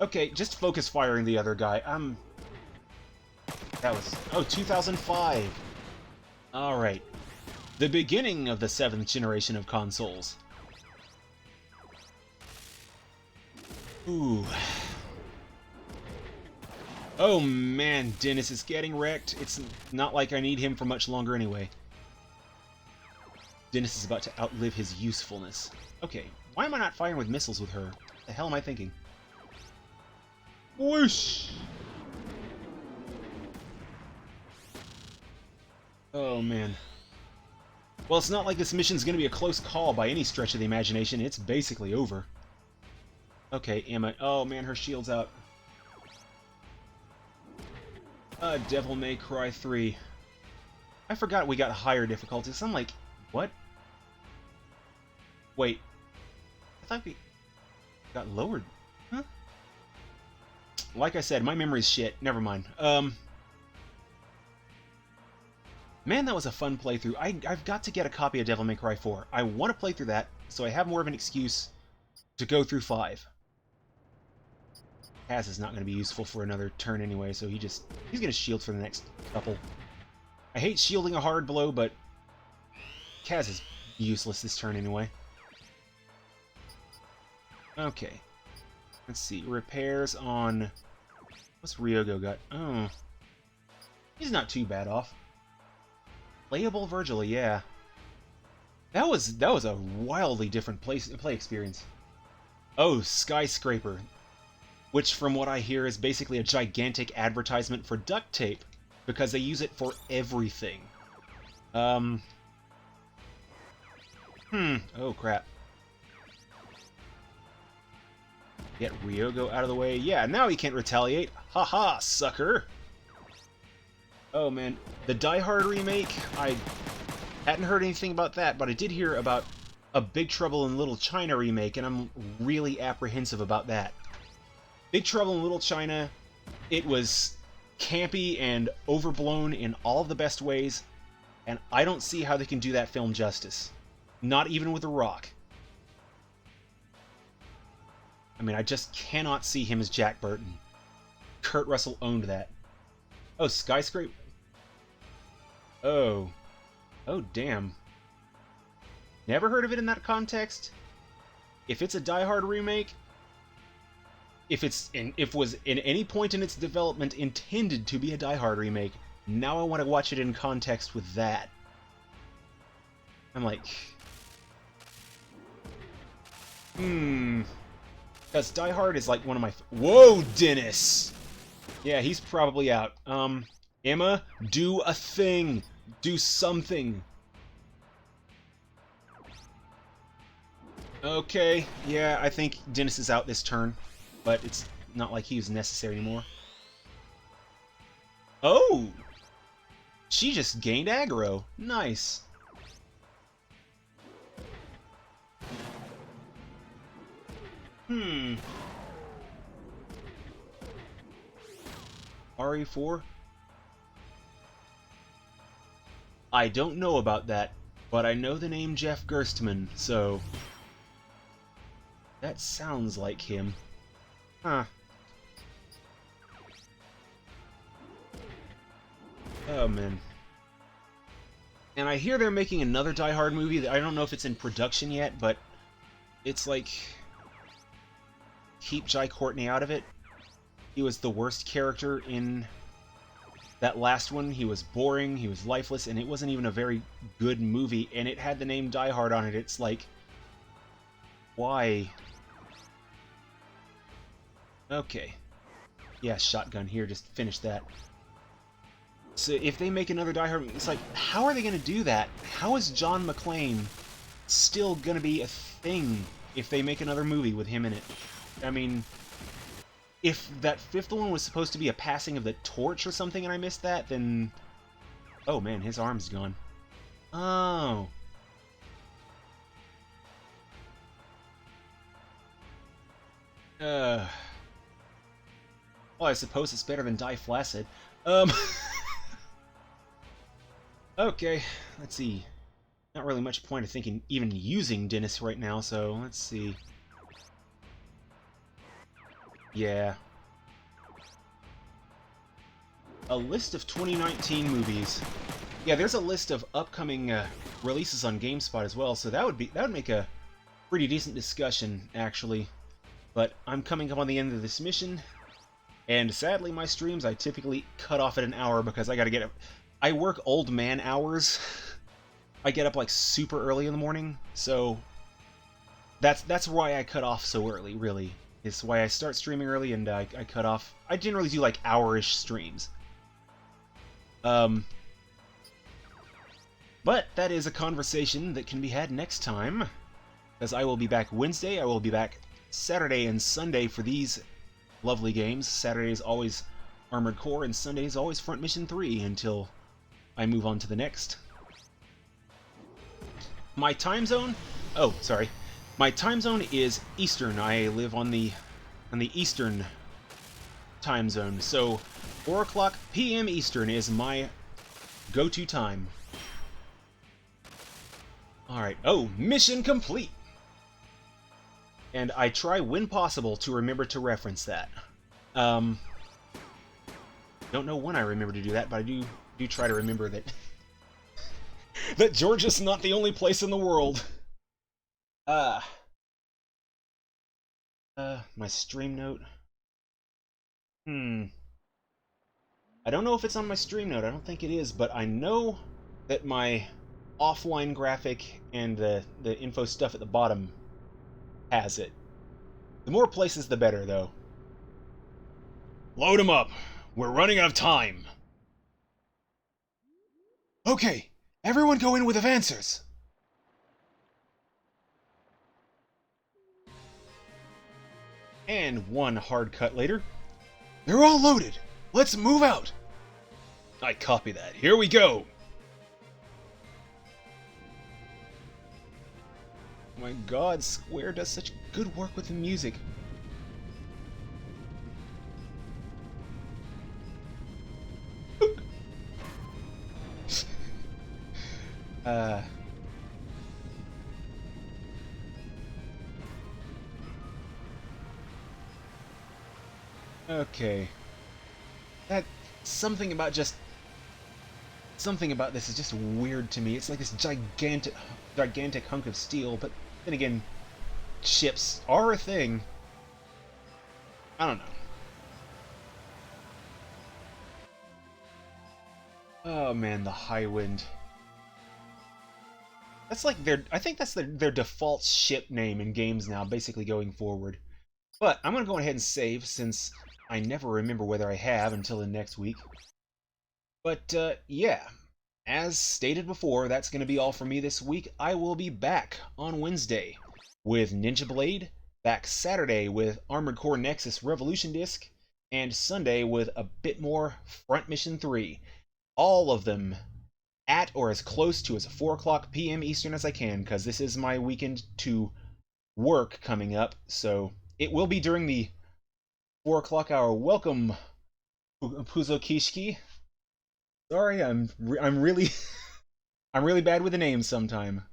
Okay, just focus firing the other guy. That was... Oh, 2005. Alright. The beginning of the 7th generation of consoles. Ooh. Oh man, Dennis is getting wrecked. It's not like I need him for much longer anyway. Dennis is about to outlive his usefulness. Okay, why am I not firing with missiles with her? What the hell am I thinking? Whoosh! Oh man. Well, it's not like this mission's gonna be a close call by any stretch of the imagination. It's basically over. Okay, Emma. Oh man, her shield's out. Devil May Cry 3. I forgot we got higher difficulties. I'm like, what? Wait. I thought we got lowered. Huh? Like I said, my memory's shit. Never mind. Man, that was a fun playthrough. I've got to get a copy of Devil May Cry 4. I want to play through that, so I have more of an excuse to go through 5. Kaz is not going to be useful for another turn anyway, so he's going to shield for the next couple. I hate shielding a hard blow, but Kaz is useless this turn anyway. Okay. Let's see. Repairs on... What's Ryogo got? Oh. He's not too bad off. Playable Virgil, yeah. That was a wildly different play experience. Oh, Skyscraper. Which, from what I hear, is basically a gigantic advertisement for duct tape, because they use it for everything. Oh, crap. Get Ryogo out of the way. Yeah, now he can't retaliate. Haha, sucker! Oh, man. The Die Hard remake, I hadn't heard anything about that, but I did hear about a Big Trouble in Little China remake, and I'm really apprehensive about that. Big Trouble in Little China, it was campy and overblown in all of the best ways, and I don't see how they can do that film justice. Not even with The Rock. I mean, I just cannot see him as Jack Burton. Kurt Russell owned that. Oh, Skyscraper? Oh. Oh, damn. Never heard of it in that context? If it's a Die Hard remake, if was in any point in its development intended to be a Die Hard remake, now I want to watch it in context with that. I'm like... Because Die Hard is like one of my... Whoa, Dennis! Yeah, he's probably out. Emma, do a thing! Do something! Okay, yeah, I think Dennis is out this turn. But it's not like he's necessary anymore. Oh! She just gained aggro. Nice. RE4? I don't know about that, but I know the name Jeff Gerstmann, so... That sounds like him. Huh. Oh, man. And I hear they're making another Die Hard movie. I don't know if it's in production yet, but it's like... Keep Jai Courtney out of it. He was the worst character in that last one. He was boring, he was lifeless, and it wasn't even a very good movie, and it had the name Die Hard on it. It's like, Why? Okay. Yeah, shotgun here, just finish that. So if they make another Die Hard, it's like, how are they going to do that? How is John McClane still going to be a thing if they make another movie with him in it? I mean, if that fifth one was supposed to be a passing of the torch or something and I missed that, then... Oh man, his arm's gone. Oh. Well, I suppose it's better than Die Flaccid. Okay, let's see. Not really much point of thinking even using Dennis right now, so let's see. Yeah. A list of 2019 movies. Yeah, there's a list of upcoming releases on GameSpot as well, so that would make a pretty decent discussion, actually. But I'm coming up on the end of this mission, and sadly my streams I typically cut off at an hour because I gotta get up. I work old man hours. I get up like super early in the morning, so that's why I cut off so early, really. It's why I start streaming early and I cut off. I generally do like hour-ish streams. But that is a conversation that can be had next time, as I will be back Wednesday, I will be back Saturday and Sunday for these lovely games. Saturday is always Armored Core, and Sunday is always Front Mission 3 until I move on to the next. My time zone? Oh, sorry. My time zone is Eastern. I live on the Eastern time zone, so 4 o'clock p.m. Eastern is my go-to time. Alright, oh, mission complete! And I try, when possible, to remember to reference that. Don't know when I remember to do that, but I do try to remember that that Georgia's not the only place in the world. My stream note. I don't know if it's on my stream note. I don't think it is, but I know that my offline graphic and the info stuff at the bottom has it. The more places, the better, though. Load 'em up. We're running out of time. Okay, everyone go in with advancers. And one hard cut later. They're all loaded. Let's move out. I copy that. Here we go. Oh my god, Square does such good work with the music. Okay. Something about this is just weird to me. It's like this gigantic hunk of steel, but then again, ships are a thing. I don't know. Oh man, the high wind. That's like I think that's their default ship name in games now, basically going forward. But I'm gonna go ahead and save, since I never remember whether I have until the next week. But yeah, as stated before, that's gonna be all for me this week. I will be back on Wednesday with Ninja Blade, back Saturday with Armored Core Nexus Revolution Disc, and Sunday with a bit more Front Mission 3. All of them at or as close to as 4 o'clock p.m. Eastern as I can, because this is my weekend to work coming up, so it will be during the 4 o'clock hour. Welcome, Puzokishiki. Sorry, I'm really I'm really bad with the names sometime.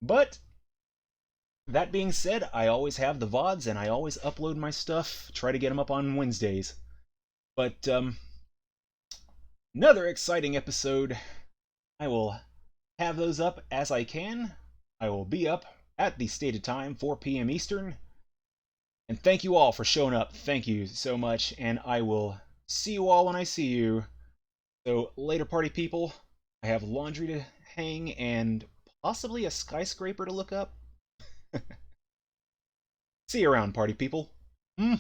But that being said, I always have the VODs and I always upload my stuff, try to get them up on Wednesdays. But another exciting episode. I will have those up as I can. I will be up at the stated time, 4 p.m. Eastern. And thank you all for showing up. Thank you so much, and I will see you all when I see you. So, later, party people. I have laundry to hang and possibly a skyscraper to look up. See you around, party people. Hmm.